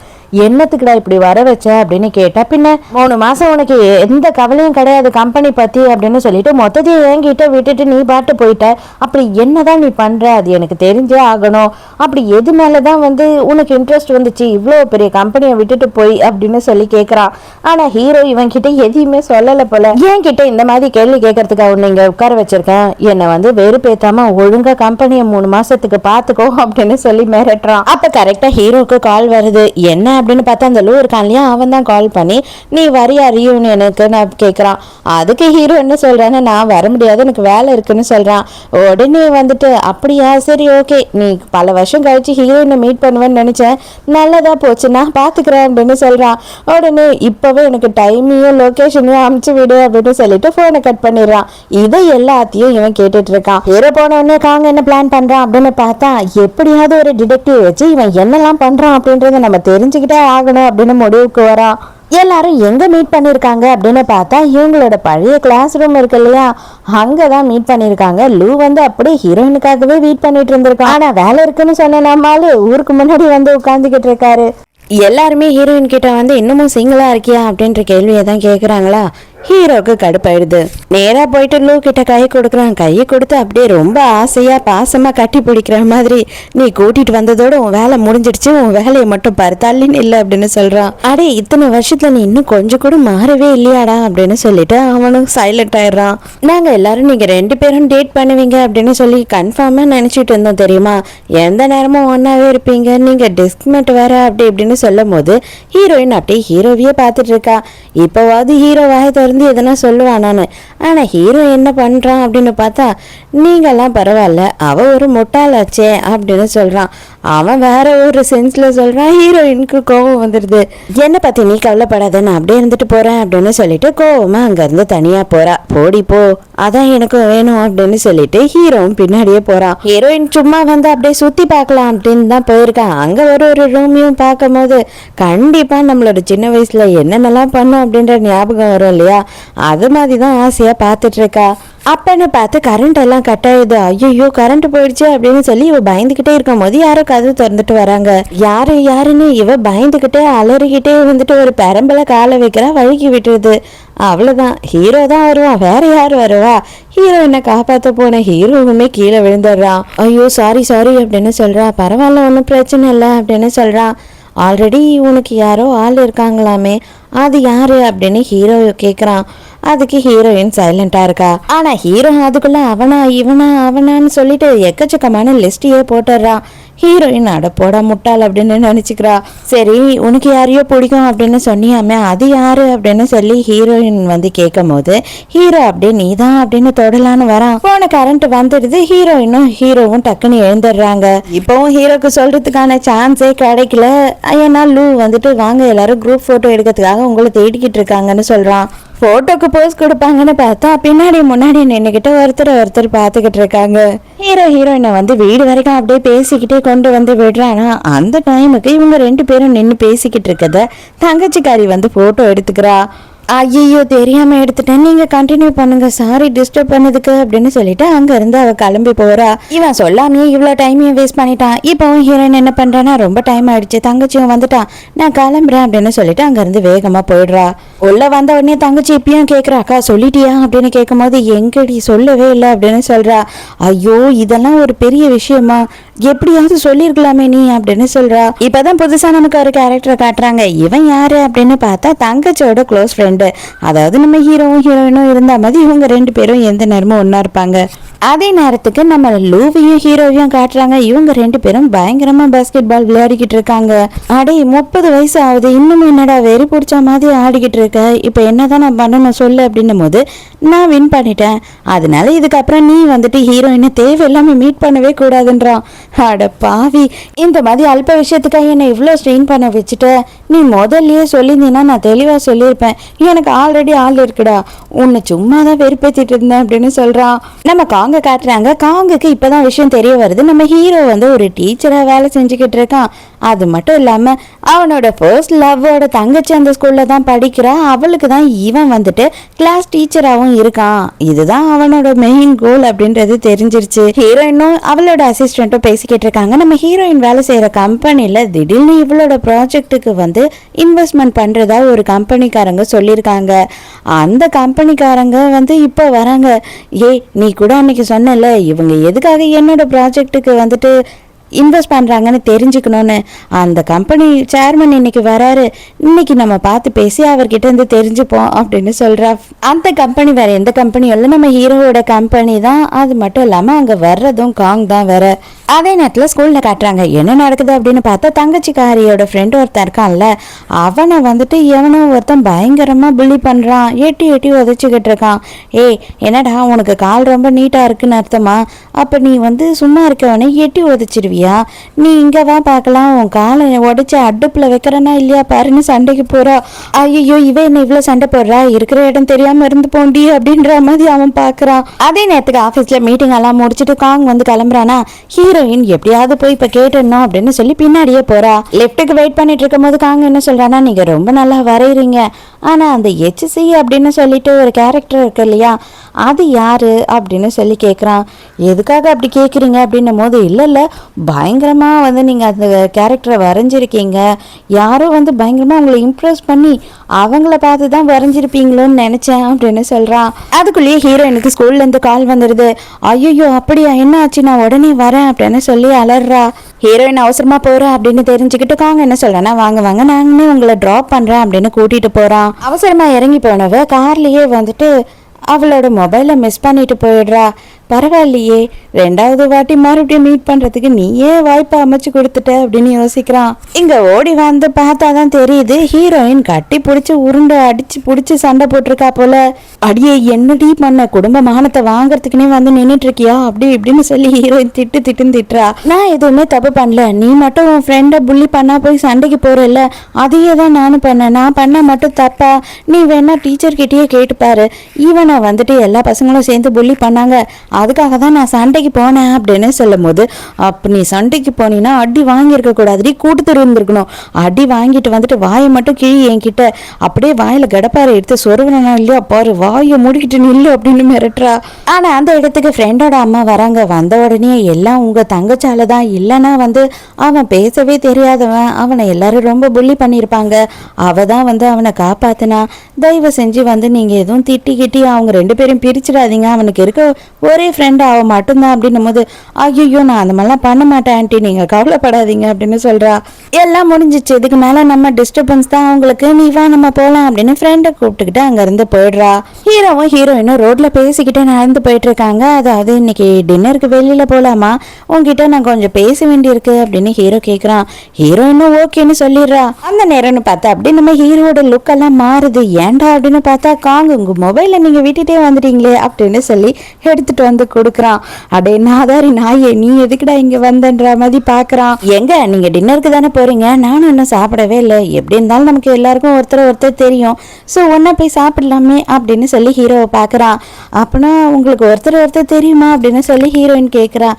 என்னத்துக்குடா இப்படி வர வச்ச அப்படின்னு கேட்டா, பின்ன 3 மாசம் உனக்கு எந்த கவலையும் கிடையாது கம்பெனி பத்தி அப்படின்னு சொல்லிட்டு மொத்தத்தையும் என்கிட்ட விட்டுட்டு நீ பாட்டு போயிட்ட. அப்படி என்னதான் நீ பண்ற, அது எனக்கு தெரிஞ்சே ஆகணும். அப்படி எது மேலதான் வந்து உனக்கு இன்ட்ரெஸ்ட் வந்துச்சு இவ்வளோ பெரிய கம்பெனியை விட்டுட்டு போய் அப்படின்னு சொல்லி கேட்கறான். ஆனா ஹீரோ இவன் கிட்ட எதையுமே சொல்லல போல. என் கிட்ட இந்த மாதிரி கேள்வி கேட்கறதுக்கு அவன் இங்க உட்கார வச்சிருக்கேன், என்னை வந்து வெறுப்பேத்தாம ஒழுங்கா கம்பெனியை 3 மாசத்துக்கு பாத்துக்கோ அப்படின்னு சொல்லி மிரட்டுறான். அப்ப கரெக்டா ஹீரோக்கு கால் வருது. என்ன அப்படின்னு பார்த்தா அந்த லூ இருக்கான் இல்லையா, அவன் தான் கால் பண்ணி நீ வரியா ரியூனியனுக்கு நான் கேட்குறான். அதுக்கு ஹீரோ என்ன சொல்றான்னு நான் வர முடியாது எனக்கு வேலை இருக்குன்னு சொல்றான். உடனே வந்துட்டு அப்படியா சரி ஓகே, நீ பல வருஷம் கழிச்சு ஹீரோயினை மீட் பண்ணுவேன்னு நினைச்சேன், நல்லதா போச்சு நான் பாத்துக்கிறேன் அப்படின்னு சொல்றான். உடனே இப்பவே எனக்கு டைமையும் லொகேஷனையும் அமுச்சு விடு அப்படின்னு சொல்லிட்டு போனை கட் பண்ணிடுறான். இதை எல்லாத்தையும் இவன் கேட்டுட்டு இருக்கான். ஹீரோ போன உடனே காங்க என்ன பிளான் பண்றான் அப்படின்னு பார்த்தா எப்படியாவது ஒரு டிடெக்டிவ் வச்சு இவன் என்னெல்லாம் பண்றான் அப்படின்றத நம்ம தெரிஞ்சுக்கிட்டே ஆகணும் அப்படின்னு முடிவுக்கு வரான். எல்லாரும் எங்க மீட் பண்ணிருக்காங்க அப்படின்னு பார்த்தா இவங்களோட பழைய கிளாஸ் ரூம் இருக்கு இல்லையா, அங்கதான் மீட் பண்ணிருக்காங்க. லூ வந்து அப்படியே ஹீரோயினுக்காகவே வெயிட் பண்ணிட்டு இருந்திருக்கான். ஆனா வேலை இருக்குன்னு சொன்ன நம்மால ஊருக்கு முன்னாடி வந்து உட்கார்ந்துகிட்டு இருக்காரு. எல்லாருமே ஹீரோயின் கிட்ட வந்து இன்னமும் சிங்கிளா இருக்கியா அப்படின்ற கேள்வியை தான் கேக்குறாங்களா. ஹீரோக்கு கடுப்பாயிடுது. நேரா போயிட்டு லூ கிட்ட கை கொடுக்குறான். கையை கொடுத்து அப்படியே ரொம்ப ஆசையா பாசமா கட்டி பிடிக்கிற மாதிரி, நீ கூட்டிட்டு வந்ததோட உன் வேலை முடிஞ்சிடுச்சு, உன் வேலையை மட்டும் பாரு தள்ளின்னு இல்லை அப்படின்னு சொல்றான். அடே இத்தனை வருஷத்துல நீ இன்னும் கொஞ்சம் கூட மாறவே இல்லையாடா அப்படின்னு சொல்லிட்டு அவனும் சைலண்ட் ஆயிடுறான். நாங்க எல்லாரும் நீங்க 2 பேரும் டேட் பண்ணுவீங்க அப்படின்னு சொல்லி கன்ஃபார்மா நினைச்சிட்டு இருந்தோம் தெரியுமா, எந்த நேரமும் ஒன்னாவே இருப்பீங்க, நீங்க டிஸ்க்மெண்ட் வேற அப்படி இப்படின்னு சொல்லும் போது ஹீரோயின் அப்படியே ஹீரோவையே பார்த்துட்டு இருக்கா. இப்போவாது ஹீரோ வாயத்தை எதனா சொல்லுவானான்னு. ஆனா ஹீரோ என்ன பண்றான் அப்படின்னு பார்த்தா நீங்கெல்லாம் பரவாயில்ல, அவ ஒரு முட்டாளாச்சே அப்படின்னு சொல்றான். அவன் வேற ஒரு சென்ஸ்ல சொல்றான். ஹீரோயினுக்கு கோவம் வந்துடுது. என்ன பத்தி நீ கவலைப்படாத, நான் அப்படியே இருந்துட்டு போறேன் அப்படின்னு சொல்லிட்டு கோவமா அங்க இருந்து தனியா போறா. போடி போ, அதான் எனக்கு வேணும் அப்படின்னு சொல்லிட்டு ஹீரோவும் பின்னாடியே போறான். ஹீரோயின் சும்மா வந்து அப்படியே சுத்தி பார்க்கலாம் அப்படின்னு தான் போயிருக்கான். அங்க ஒரு ரூமையும் பார்க்கும் போது கண்டிப்பா நம்மளோட சின்ன வயசுல என்னென்னலாம் பண்ணோம் அப்படின்ற ஞாபகம் வரும் இல்லையா, அது மாதிரிதான் ஆசையா பார்த்துட்டு இருக்கா. அப்பன்னு பார்த்து கரண்ட் எல்லாம் கட் ஆயிடுது. ஐயோ கரண்ட் போயிடுச்சு அப்படின்னு சொல்லி இவ பயந்துகிட்டே இருக்கும் போது யாரோ கதவு திறந்துட்டு வராங்க. யாருன்னு இவ பயந்துகிட்டே அலறிக்கிட்டே வந்துட்டு ஒரு பெரம்பல காலை வைக்கிறா, வழுக்கி விட்டுருது. அவ்வளவுதான், ஹீரோ தான் வருவான், வேற யாரு வருவா. ஹீரோயினை காப்பாத்த போன ஹீரோவுமே கீழே விழுந்துடுறான். ஐயோ சாரி அப்படின்னு சொல்றா. பரவாயில்ல ஒன்றும் பிரச்சனை இல்லை அப்படின்னு சொல்றான். ஆல்ரெடி உனக்கு யாரோ ஆள் இருக்காங்களாமே, அது யாரு அப்படின்னு ஹீரோ கேட்குறான். அதுக்கு ஹீரோயின் சைலண்டா இருக்கா. ஆனா ஹீரோ அதுக்குள்ள அவனா இவனா அவனான்னு சொல்லிட்டு எக்கச்சக்கமான லிஸ்டையே போட்டுறான். ஹீரோயின் அட போட முட்டாள் அப்படின்னு நினைச்சுக்கிறா. சரி உனக்கு யாரையோ பிடிக்கும் அப்படின்னு சொன்னியாமே, அது யாரு அப்படின்னு சொல்லி ஹீரோயின் வந்து கேட்கும் போது ஹீரோ அப்படியே நீதான் அப்படின்னு தொடலான்னு வரான். போன கரண்ட் வந்துடுது. ஹீரோயினும் ஹீரோவும் டக்குன்னு எழுந்துடுறாங்க. இப்பவும் ஹீரோக்கு சொல்றதுக்கான சான்ஸே கிடைக்கல. ஏன்னா லூ வந்துட்டு வாங்க எல்லாரும் குரூப் போட்டோ எடுக்கிறதுக்காக உங்களை தேடிக்கிட்டு இருக்காங்கன்னு சொல்றான். போட்டோக்கு போஸ் கொடுப்பாங்கன்னு பார்த்தா பின்னாடி முன்னாடி நின்னுக்கிட்டு ஒருத்தர் பார்த்துக்கிட்டு இருக்காங்க. ஹீரோயினை வந்து வீடு வரைக்கும் அப்படியே பேசிக்கிட்டே கொண்டு வந்து விடுறானா. அந்த டைமுக்கு இவங்க 2 பேரும் நின்று பேசிக்கிட்டு இருக்கத தங்கச்சிக்காரி வந்து போட்டோ எடுத்துக்கிறா. ஐயோ தெரியாம எடுத்துட்டேன், நீங்க கண்டினியூ பண்ணுங்க, சாரி டிஸ்டர்ப் பண்ணதுக்கு அப்படின்னு சொல்லிட்டு அங்க இருந்து அவ கிளம்பி போறா. இவன் சொல்லாமே இவ்வளவு டைமையும் வேஸ்ட் பண்ணிட்டான். இப்பவும் ஹீரோயின் என்ன பண்றானா, ரொம்ப டைம் ஆயிடுச்சு, தங்கச்சியும் வந்துட்டான், நான் கிளம்புறேன் அப்படின்னு சொல்லிட்டு அங்க இருந்து வேகமா போயிடுறா. உள்ள வந்த உடனே தங்கச்சி இப்பயும் கேக்குறா, அக்கா சொல்லிட்டியா அப்படின்னு கேட்கும் போது எங்கடி சொல்லவே இல்லை அப்படின்னு சொல்றா. ஐயோ இதெல்லாம் ஒரு பெரிய விஷயமா, எப்படியாவது சொல்லிருக்கலாமே நீ அப்படின்னு சொல்றா. இப்பதான் புதுசா நமக்கு ஒரு கேரக்டரை காட்டுறாங்க. இவன் யாரு அப்படின்னு பார்த்தா தங்கச்சியோட க்ளோஸ் ஃப்ரெண்டு. அதாவது நம்ம ஹீரோவும் ஹீரோயினும் இருந்த மாதிரி இவங்க 2 பேரும் எந்த நேரமும் ஒன்னா இருப்பாங்க. அதே நேரத்துக்கு நம்ம லூவையும் ஹீரோவையும் காட்டுறாங்க. இவங்க 2 பேரும் பயங்கரமா பாஸ்கெட் பால் விளையாடிக்கிட்டு இருக்காங்க. அடே 30 வயசு ஆகுது, இன்னும் என்னடா வெறி பிடிச்ச மாதிரி ஆடிக்கிட்டு இருக்க, இப்ப என்னதான் நான் பண்ணணும் சொல்லு அப்படின்னும் போது நான் வின் பண்ணிட்டேன், அதனால இதுக்கப்புறம் நீ வந்துட்டு ஹீரோயினை தேவையில்லாம மீட் பண்ணவே கூடாதுன்றான். அட பாவி, இந்த மாதிரி அல்ப விஷயத்துக்காக என்னை இவ்வளோ ஸ்ட்ரெயின் பண்ண வச்சுட்ட, நீ முதல்லயே சொல்லியிருந்தீங்கன்னா நான் தெளிவா சொல்லியிருப்பேன், எனக்கு ஆல்ரெடி ஆள் இருக்குடா, உன்னை சும்மா தான் வெறுப்பேத்திட்டு இருந்தேன் அப்படின்னு சொல்றான். நம்ம காங்க காட்டுறாங்க. காங்குக்கு இப்பதான் விஷயம் தெரிய வருது, நம்ம ஹீரோ வந்து ஒரு டீச்சரா வேலை செஞ்சுக்கிட்டு இருக்கான். அது மட்டும் இல்லாம அவனோட ஃபர்ஸ்ட் லவ்வோட தங்கச்சி அந்த ஸ்கூல்ல தான் படிக்கிறா. அவளுக்கு தான் இவன் வந்துட்டு கிளாஸ் டீச்சராகவும் இருக்கான். இதுதான் அவனோட மெயின் கோல் அப்படின்றது தெரிஞ்சிருச்சு. ஹீரோயினும் அவளோட அசிஸ்டன்ட்டும் பேசிக்கிட்டு இருக்காங்க. நம்ம ஹீரோயின் வேலை செய்யற கம்பெனில திடீர்னு இவளோட ப்ராஜெக்டுக்கு வந்து இன்வெஸ்ட்மெண்ட் பண்றதா ஒரு கம்பெனிக்காரங்க சொல்லியிருக்காங்க. அந்த கம்பெனிக்காரங்க வந்து இப்போ வராங்க. ஏய் நீ கூட அன்னைக்கு சொன்னல இவங்க எதுக்காக என்னோட ப்ராஜெக்டுக்கு வந்துட்டு இன்வெஸ்ட் பண்ணுறாங்கன்னு தெரிஞ்சுக்கணும்னு, அந்த கம்பெனி சேர்மன் இன்னைக்கு வராரு, இன்னைக்கு நம்ம பார்த்து பேசி அவர்கிட்ட இருந்து தெரிஞ்சுப்போம் அப்படின்னு சொல்கிறா. அந்த கம்பெனி வேற எந்த கம்பெனியும் இல்லை, நம்ம ஹீரோவோட கம்பெனி தான். அது மட்டும் இல்லாமல் அங்கே வர்றதும் காங் தான் வேற. அதே நேரத்தில் ஸ்கூலில் காட்டுறாங்க. என்ன நடக்குது அப்படின்னு பார்த்தா தங்கச்சிக்காரியோட ஃப்ரெண்டு ஒருத்தன் இருக்கான்ல, அவனை வந்துட்டு எவனோ ஒருத்தன் பயங்கரமாக புள்ளி பண்ணுறான், எட்டி எட்டி உதச்சிக்கிட்டு இருக்கான். ஏய் என்னடா உனக்கு கால் ரொம்ப நீட்டாக இருக்குன்னு அர்த்தமா, அப்போ நீ வந்து சும்மா இருக்கவனே எட்டி உதச்சிருவியா, நீ இங்கே வா பார்க்கலாம், உன் காலை உடைச்சி அடுப்பில் வைக்கிறனா இல்லையா பாருன்னு சண்டைக்கு போகிறா. ஐயோ இவ என்ன இவ்வளோ சண்டை போடுறா, இருக்கிற இடம் தெரியாமல் இருந்து போண்டி அப்படின்ற மாதிரி அவன் பார்க்குறான். அதே நேரத்துக்கு ஆஃபீஸில் மீட்டிங் எல்லாம் முடிச்சுட்டு காங் வந்து கிளம்புறானா. ஹீரோயின் எப்படியாவது போய் இப்ப கேட்டுடணும் அப்படின்னு சொல்லி பின்னாடியே போறா. லெஃப்ட்டுக்கு வெயிட் பண்ணிட்டு இருக்கும் போது காங்க என்ன சொல்றானா, நீங்க ரொம்ப நல்லா வரைகிறீங்க, ஆனா அந்த HC அப்படின்னு சொல்லிட்டு ஒரு கேரக்டர் இருக்கு இல்லையா, அது யாரு அப்படின்னு சொல்லி கேட்குறான். எதுக்காக அப்படி கேட்குறீங்க அப்படின்னும் போது இல்லை பயங்கரமாக வந்து நீங்கள் அந்த கேரக்டரை வரைஞ்சிருக்கீங்க, யாரோ வந்து பயங்கரமாக உங்களை இம்ப்ரெஸ் பண்ணி அவங்கள பார்த்து தான் வரைஞ்சிருப்பீங்களோன்னு நினச்சேன் அப்படின்னு சொல்கிறான். அதுக்குள்ளேயே ஹீரோயினுக்கு ஸ்கூல்லேருந்து கால் வந்துடுது. ஐயோ அப்படியா, என்ன ஆச்சு, நான் உடனே வரேன் அப்படின்னு சொல்லி அலறா. ஹீரோயின் அவசரமா போறா அப்படின்னு தெரிஞ்சுக்கிட்டு காங்க என்ன சொல்றேன்னா, வாங்க வாங்க நாங்களே உங்களை ட்ராப் பண்றேன் அப்படின்னு கூட்டிட்டு போறான். அவசரமா இறங்கி போனவ கார்லயே வந்துட்டு அவளோட மொபைலை மிஸ் பண்ணிட்டு போயிடுறா. பரவாயில்லையே, 2வது வாட்டி மறுபடியும் மீட் பண்றதுக்கு நீயே வாய்ப்பை அமைச்சு கொடுத்துட்ட அப்படின்னு யோசிக்கிறான். இங்க ஓடி வந்து பார்த்தாதான் தெரியுது, ஹீரோயின் கட்டி பிடிச்சி உருண்டை அடிச்சு பிடிச்சி சண்டை போட்டிருக்கா போல. அடியே என்னடி பண்ண, குடும்ப மானத்தை வாங்கறதுக்குனே வந்து நின்றுட்டு இருக்கியா அப்படி இப்படின்னு சொல்லி ஹீரோயின் திட்டுன்னு திட்டுறா. நான் எதுவுமே தப்பு பண்ணல, நீ மட்டும் உன் ஃப்ரெண்டை புள்ளி பண்ணா போய் சண்டைக்கு போறல, அதையே தான் நானும் பண்ணேன், நான் பண்ண மட்டும் தப்பா, நீ வேணா டீச்சர் கிட்டயே கேட்டுப்பாரு, ஈவனை வந்துட்டு எல்லா பசங்களும் சேர்ந்து புள்ளி பண்ணாங்க, அதுக்காக தான் நான் சண்டைக்கு போனேன் அப்படின்னு சொல்லும் போது, அப்ப நீ சண்டைக்கு போனீங்கன்னா அடி வாங்கியிருக்க கூடாது, கூட்டு இருந்திருக்கணும், அடி வாங்கிட்டு வந்துட்டு வாயை மட்டும் கிழி என்கிட்ட, அப்படியே வாயில கடப்பாரை எடுத்து சொருவனா இல்லையா பாரு, வாயை மூடிக்கிட்டு நில்லு அப்படின்னு மிரட்டுறா. ஆனா அந்த இடத்துக்கு ஃப்ரெண்டோட அம்மா வராங்க. வந்த உடனே எல்லாம் உங்க தங்கச்சால தான், இல்லைன்னா வந்து அவன் பேசவே தெரியாதவன், அவனை எல்லாரும் ரொம்ப புள்ளி பண்ணியிருப்பாங்க, அவ தான் வந்து அவனை காப்பாத்தினா, தயவு செஞ்சு வந்து நீங்க எதுவும் திட்டி கிட்டி அவங்க 2 பேரும் பிரிச்சிடாதீங்க, அவனுக்கு இருக்க ஒரே ஃப்ரெண்டு அவ மட்டும்தான் அப்படின்னும் போது ஐயோ நான் அந்த மாதிரிலாம் பண்ண மாட்டேன் ஆண்டி, நீங்க கவலைப்படாதீங்க அப்படின்னு சொல்றா. எல்லாம் முடிஞ்சிச்சு, இதுக்கு மேல நம்ம டிஸ்டர்பன்ஸ் தான் அவங்களுக்கு, நீ வா நம்ம போலாம் அப்படின்னு ஃப்ரெண்டை கூப்பிட்டுக்கிட்டு அங்க இருந்து போயிடுறா. ஹீரோவும் ஹீரோயினும் ரோட்ல பேசிக்கிட்டே நடந்து போயிட்டு இருக்காங்க. அதாவது இன்னைக்கு டின்னருக்கு வெளியில போலாமா, உங்ககிட்ட நான் கொஞ்சம் பேச வேண்டியிருக்கு அப்படின்னு ஹீரோ கேக்குறான். ஹீரோயினும் ஓகேன்னு சொல்லிடுறா. அந்த நேரம்னு பார்த்தா அப்படி நம்ம ஹீரோட லுக் எல்லாம் மாறுது. ஏன்டா அப்படின்னு பார்த்தா காங்க உங்க மொபைல நீங்க விட்டுட்டே வந்துட்டீங்களே அப்படின்னு சொல்லி எடுத்துட்டு வந்து கொடுக்குறான். அடே நாதாரி நாயே, நீ எதுக்குடா இங்க வந்தன்ற மாதிரி பாக்குறான். எங்க நீங்க டின்னருக்கு தானே போறீங்க, நானும் இன்னும் சாப்பிடவே இல்லை, எப்படி இருந்தாலும் நமக்கு எல்லாருக்கும் ஒருத்தர் தெரியும், ஸோ ஒன்னா போய் சாப்பிடலாமே அப்படின்னு சொல்லி ஹீரோவை பாக்குறான். அப்படின்னா உங்களுக்கு ஒருத்தர் தெரியுமா அப்படின்னு சொல்லி ஹீரோயின் கேட்குறா.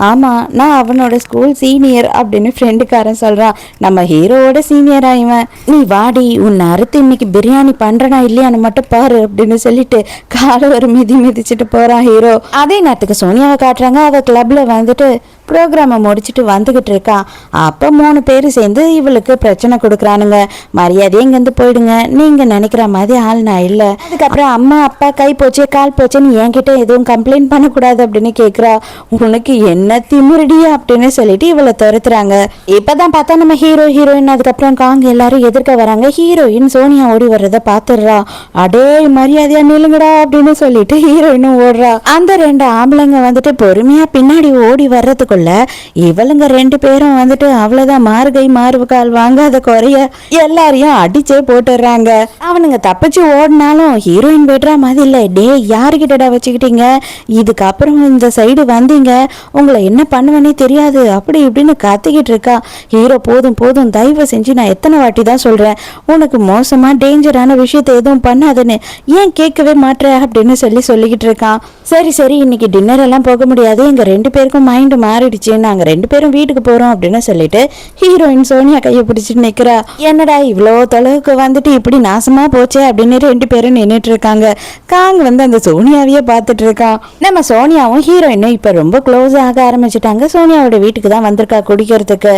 ஆமா, நான் அவனோட ஸ்கூல் சீனியர் அப்படின்னு ஃப்ரெண்டுக்காரன் சொல்றான். நம்ம ஹீரோவோட சீனியரா இவன். நீ வாடி, உன் அறுத்து இன்னைக்கு பிரியாணி பண்றனா இல்லையான்னு மட்டும் பாரு அப்படின்னு சொல்லிட்டு காலை ஒரு மிதிச்சிட்டு போறான் ஹீரோ. அதே நேரத்துக்கு சோனியாவை காட்டுறாங்க. அவ கிளப்ல வந்துட்டு ப்ரோக்ராமை முடிச்சுட்டு வந்துகிட்டு இருக்கா. அப்போ 3 பேர் சேர்ந்து இவளுக்கு பிரச்சனை கொடுக்குறானுங்க. மரியாதையே இங்கேருந்து போயிடுங்க, நீங்க நினைக்கிற மாதிரி ஆள் நான் இல்லை. அதுக்கப்புறம் அம்மா அப்பா கை போச்சு கால் போச்சுன்னு என்கிட்ட எதுவும் கம்ப்ளைண்ட் பண்ணக்கூடாது அப்படின்னு கேட்குறா. உனக்கு என்ன திமுறடியா அப்படின்னு சொல்லிட்டு இவளை துரத்துறாங்க. இப்பதான் பார்த்தா நம்ம ஹீரோயின் அதுக்கப்புறம் காங்க எல்லாரும் எதிர்க்க வராங்க. ஹீரோயின் சோனியா ஓடி வர்றதை பார்த்துடுறா. அடே மரியாதையா நில்லுங்கடா அப்படின்னு சொல்லிட்டு ஹீரோயினும் ஓடுறா. அந்த 2 ஆம்பளைங்க வந்துட்டு பொறுமையா பின்னாடி ஓடி வர்றதுக்கு இவளுங்க 2 பேரும் வந்துட்டு அவ்வளவுதான், மார்கை மார்புகால் வாங்காத குறைய எல்லாரையும் அடிச்சே போட்டுறாங்க. அவனுங்க தப்பிச்சு ஓடினாலும் ஹீரோயின் வெட்டுற மாதிரி இல்ல. டே யாருக்கிட்டடா வச்சுக்கிட்டீங்க, இதுக்கப்புறம் இந்த சைடு வந்தீங்க உங்களை என்ன பண்ணுவேனே தெரியாது அப்படி இப்படின்னு கத்திக்கிட்டு இருக்கா. ஹீரோ போதும் போதும், தயவு செஞ்சு நான் எத்தனை வாட்டி தான் சொல்றேன், உனக்கு மோசமா டேஞ்சரான விஷயத்த எதுவும் பண்ணாதுன்னு, ஏன் கேட்கவே மாட்டேற அப்படின்னு சொல்லிக்கிட்டு இருக்கான். சரி இன்னைக்கு டின்னர் எல்லாம் போக முடியாது, எங்க 2 பேருக்கும் மைண்ட் மாறிடுச்சு, நாங்க 2 பேரும் வீட்டுக்கு போறோம் அப்படின்னு சொல்லிட்டு ஹீரோயின் சோனியா கையை பிடிச்சிட்டு நிக்கிறா. என்னடா இவ்வளோ தொலைவுக்கு வந்துட்டு இப்படி நாசமா போச்சே அப்படின்னு 2 பேரும் நின்றுட்டு இருக்காங்க. காங் வந்து அந்த சோனியாவையே பார்த்துட்டு இருக்கான். நம்ம சோனியாவும் ஹீரோயினும் இப்ப ரொம்ப க்ளோஸ் ஆக ஆரம்பிச்சுட்டாங்க. சோனியாவோட வீட்டுக்கு தான் வந்திருக்கா குடிக்கிறதுக்கு.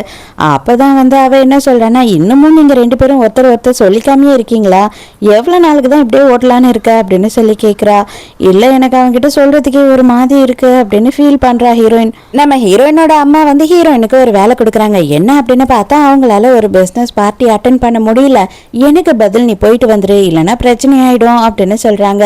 அப்பதான் வந்து அவ என்ன சொல்றான்னா, இன்னமும் நீங்க 2 பேரும் ஒருத்தர் சொல்லிக்காமே இருக்கீங்களா, எவ்வளவு நாளுக்கு தான் இப்படியே ஓட்டலான்னு இருக்க அப்படின்னு சொல்லி கேட்கிறா. இல்ல எனக்கு அவங்க கிட்ட சொல்றதுக்கே ஒரு மாதிரி இருக்கு அப்படின்னு ஃபீல் பண்றா ஹீரோயின். நம்ம ஹீரோயினோட அம்மா வந்து ஹீரோயினுக்கு ஒரு வேலை கொடுக்குறாங்க. என்ன அப்படின்னு பார்த்தா அவங்களால ஒரு பிஸ்னஸ் பார்ட்டி அட்டென்ட் பண்ண முடியல, எனக்கு பதில் நீ போயிட்டு வந்துரு இல்லைன்னா பிரச்சனை ஆயிடும் அப்படின்னு சொல்றாங்க.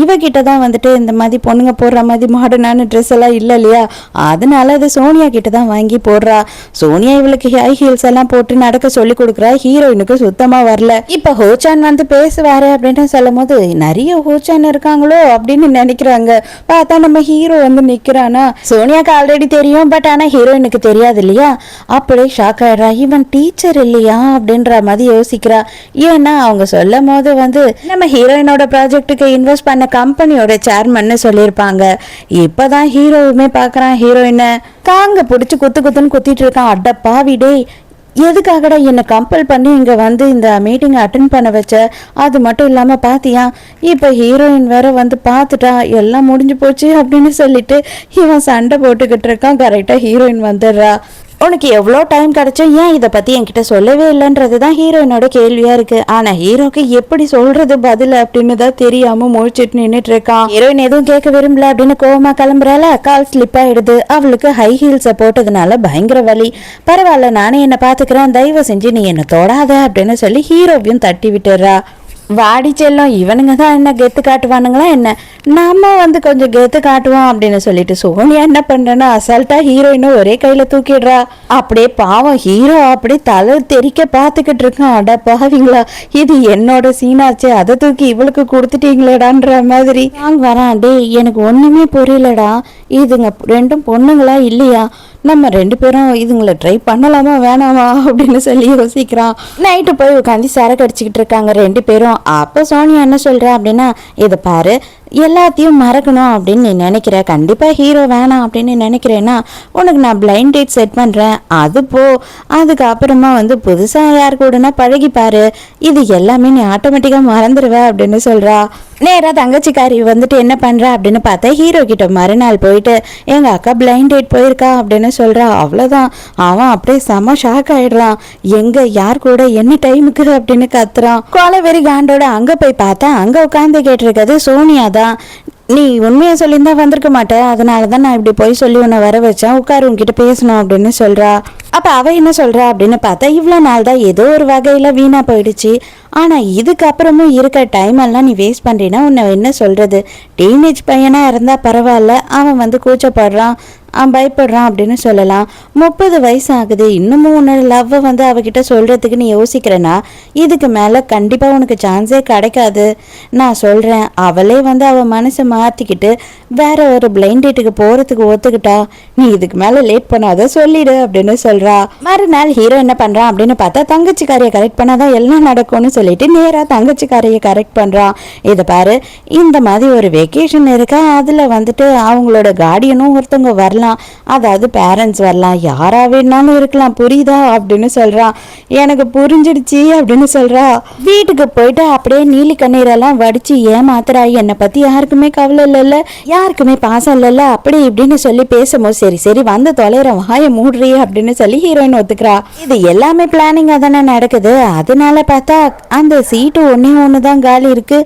இவகிட்ட தான் வந்துட்டு இந்த மாதிரி பொண்ணுங்க போடுற மாதிரி மாடர்னான ட்ரெஸ் எல்லாம் இல்லை இல்லையா, அதனால அது சோனியா கிட்ட தான் வாங்கி போடுறா. சோனியா இவளுக்கு ஹை ஹீல்ஸ் எல்லாம் போட்டு நடக்க சொல்லி கொடுக்குறா. ஹீரோயினுக்கு சுத்தமா வரல. இப்ப ஹோச்சான் வந்து பேசுவாரு அப்படின்னு சொல்லும் போது நிறைய ஹோச்சான் இருக்காங்களோ அப்படின்னு நினைக்கிறாங்க. பார்த்தா நம்ம ஹீரோ வந்து நிக்கிறானா. சோனியாக்கு ஆல்ரெடி தெரியும், பட் ஆனா ஹீரோயினுக்கு தெரியாது இல்லையா. அப்படியே ஷாக் ஆயிடுறா. இவன் டீச்சர் இல்லையா அப்படின்ற மாதிரி யோசிக்கிறா. ஏன்னா அவங்க சொல்லும் போது வந்து நம்ம ஹீரோயினோட ப்ராஜெக்டுக்கு இன்வெஸ்ட் பண்ண கம்பெனியோட சேர்மன்னு சொல்லியிருப்பாங்க. இப்பதான் ஹீரோவுமே பாக்குறான் ஹீரோயினை. காங்க பிடிச்சி குத்துன்னு குத்திட்டு இருக்கான். அடப்பா விடே, எதுக்காகடா என்னை கம்பல் பண்ணி இங்கே வந்து இந்த மீட்டிங்கை அட்டென்ட் பண்ண வச்ச, அது மட்டும் இல்லாமல் பார்த்தியா இப்போ ஹீரோயின் வேற வந்து பார்த்துட்டா எல்லாம் முடிஞ்சு போச்சு அப்படின்னு சொல்லிட்டு இவன் சண்டை போட்டுக்கிட்டு இருக்கான். கரெக்டாக ஹீரோயின் வந்துடுறா. உனக்கு எவ்வளோ டைம் கிடைச்சோ ஏன் இதை பற்றி என்கிட்ட சொல்லவே இல்லைன்றது தான் ஹீரோயினோட கேள்வியாக இருக்குது. ஆனால் ஹீரோக்கு எப்படி சொல்கிறது பதில் அப்படின்னு தான் தெரியாமல் முழிச்சிட்டு நின்றுட்டு இருக்கான். ஹீரோயின் எதுவும் கேட்க விரும்பல அப்படின்னு கோவமாக கிளம்புறால. கால் ஸ்லிப் ஆகிடுது. அவளுக்கு ஹை ஹீல்ஸை போட்டதுனால பயங்கர வலி. பரவாயில்ல, நானே என்னை பார்த்துக்கிறேன், தயவு செஞ்சு நீ என்னை தொடாத அப்படின்னு சொல்லி ஹீரோவையும் தட்டி விட்டுறா. வாடி செல்லம், இவனுங்க தான் என்ன கெத்து காட்டுவானுங்களா என்ன, நம்ம வந்து கொஞ்சம் கெத்து காட்டுவோம் அப்படின்னு சொல்லிட்டு சோனியா என்ன பண்றேன்னா அசால்ட்டா ஹீரோயினும் ஒரே கையில தூக்கிடுறா. அப்படியே பாவம் ஹீரோ அப்படியே தலை தெறிக்க பார்த்துக்கிட்டு இருக்கான். அட பாவீங்களா, இது என்னோட சீனாச்சு, அதை தூக்கி இவளுக்கு கொடுத்துட்டீங்களேடான்ற மாதிரி நாங்க வரான். டே எனக்கு ஒண்ணுமே புரியலடா, இதுங்க 2 பொண்ணுங்களா இல்லையா, நம்ம 2 பேரும் இதுங்களை ட்ரை பண்ணலாமா வேணாமா அப்படின்னு சொல்லி யோசிக்கிறான். நைட்டு போய் உட்காந்து சரக்கு அடிச்சுக்கிட்டு இருக்காங்க 2 பேரும். அப்போ சோனியா என்ன சொல்றா அப்படின்னா, இதை பாரு, எல்லாத்தையும் மறக்கணும் அப்படின்னு நீ நினைக்கிற, கண்டிப்பாக ஹீரோ வேணாம் அப்படின்னு நினைக்கிறேன்னா உனக்கு நான் பிளைண்ட் டேட் செட் பண்ணுறேன், அது போ, அதுக்கப்புறமா வந்து புதுசாக யார் கூடனா பழகிப்பாரு, இது எல்லாமே நீ ஆட்டோமேட்டிக்காக மறந்துடுவ அப்படின்னு சொல்கிறா. நேராக தங்கச்சிக்காரி வந்துட்டு என்ன பண்ணுறா அப்படின்னு பார்த்தா ஹீரோ கிட்ட மறுநாள் போயிட்டு எங்கள் அக்கா பிளைண்ட் டேட் போயிருக்கா அப்படின்னு சொல்கிறா. அவ்வளோதான், அவன் அப்படியே செம ஷாக் ஆகிடுறான். எங்கே யார் கூட என்ன டைமுக்கு அப்படின்னு கத்துறான். கொலை வெறி காண்டோட அங்கே போய் பார்த்தா அங்கே உட்காந்து கேட்டிருக்கிறது சோனியா தான். நீ உண்மையை சொல்லியிருந்தா வந்திருக்க மாட்டேன், அதனாலதான் நான் இப்படி போய் சொல்லி உன்னை வர வச்சேன், உட்காரு உன்கிட்ட பேசணும் அப்படின்னு சொல்றா. அப்ப அவ என்ன சொல்றா அப்படின்னு பார்த்தா, இவ்வளவு நாள் தான் ஏதோ ஒரு வகையில வீணா போயிடுச்சு, ஆனா இதுக்கப்புறமும் இருக்க டைம் எல்லாம் நீ வேஸ்ட் பண்றீன்னா உன்னை என்ன சொல்றது. டீனேஜ் பையனா இருந்தா பரவாயில்ல, அவன் வந்து கூச்சப்படுறான், பயப்படுறான் அப்படின்னு சொல்லலாம். 30 வயசு ஆகுது, இன்னமும் உன்னோட லவ்வை வந்து அவகிட்ட சொல்றதுக்கு நீ யோசிக்கிறேன்னா இதுக்கு மேல கண்டிப்பா உனக்கு சான்ஸே கிடைக்காது. நான் சொல்றேன், அவளே வந்து அவ மனசை மாத்திக்கிட்டு வேற ஒரு பிளைண்ட் டேட்டுக்கு போறதுக்கு ஒத்துக்கிட்டா, நீ இதுக்கு மேல லேட் பண்ணாத, சொல்லிடு அப்படின்னு சொல்றா. மறுநாள் ஹீரோ என்ன பண்றான் அப்படின்னு பார்த்தா, தங்கச்சிக்காரியை கரெக்ட் பண்ணாதான் எல்லாம் நடக்கும்னு சொல்லிட்டு நேரா தங்கச்சிக்காரியை கரெக்ட் பண்றான். இதை பாரு, இந்த மாதிரி ஒரு வெக்கேஷன் இருக்கா, அதுல வந்துட்டு அவங்களோட கார்டியனும் ஒருத்தவங்க வரலாம், அதாவது பேரண்ட்ஸ் வரலாம், யாரா வேணாலும் இருக்கலாம், புரியுதா அப்படின்னு சொல்றான். எனக்கு புரிஞ்சிடுச்சு அப்படின்னு சொல்றா. வீட்டுக்கு போயிட்டு அப்படியே நீலி கண்ணீரெல்லாம் வடிச்சு ஏமாத்துறா. என்னை பத்தி யாருக்குமே கவலை இல்லைல்ல, யாருக்குமே பாசம் இல்லைல்ல, அப்படி இப்படின்னு சொல்லி பேசும்போது சரி சரி வந்து தொலைற வாய மூடுறீ அப்படின்னு சொல்லி ஹீரோயின் ஒத்துக்கிறா. இது எல்லாமே பிளானிங்கா தானே நடக்குது. அதனால பார்த்தா அந்த சீட்டு ஒண்ணு தான் காலி இருக்கு,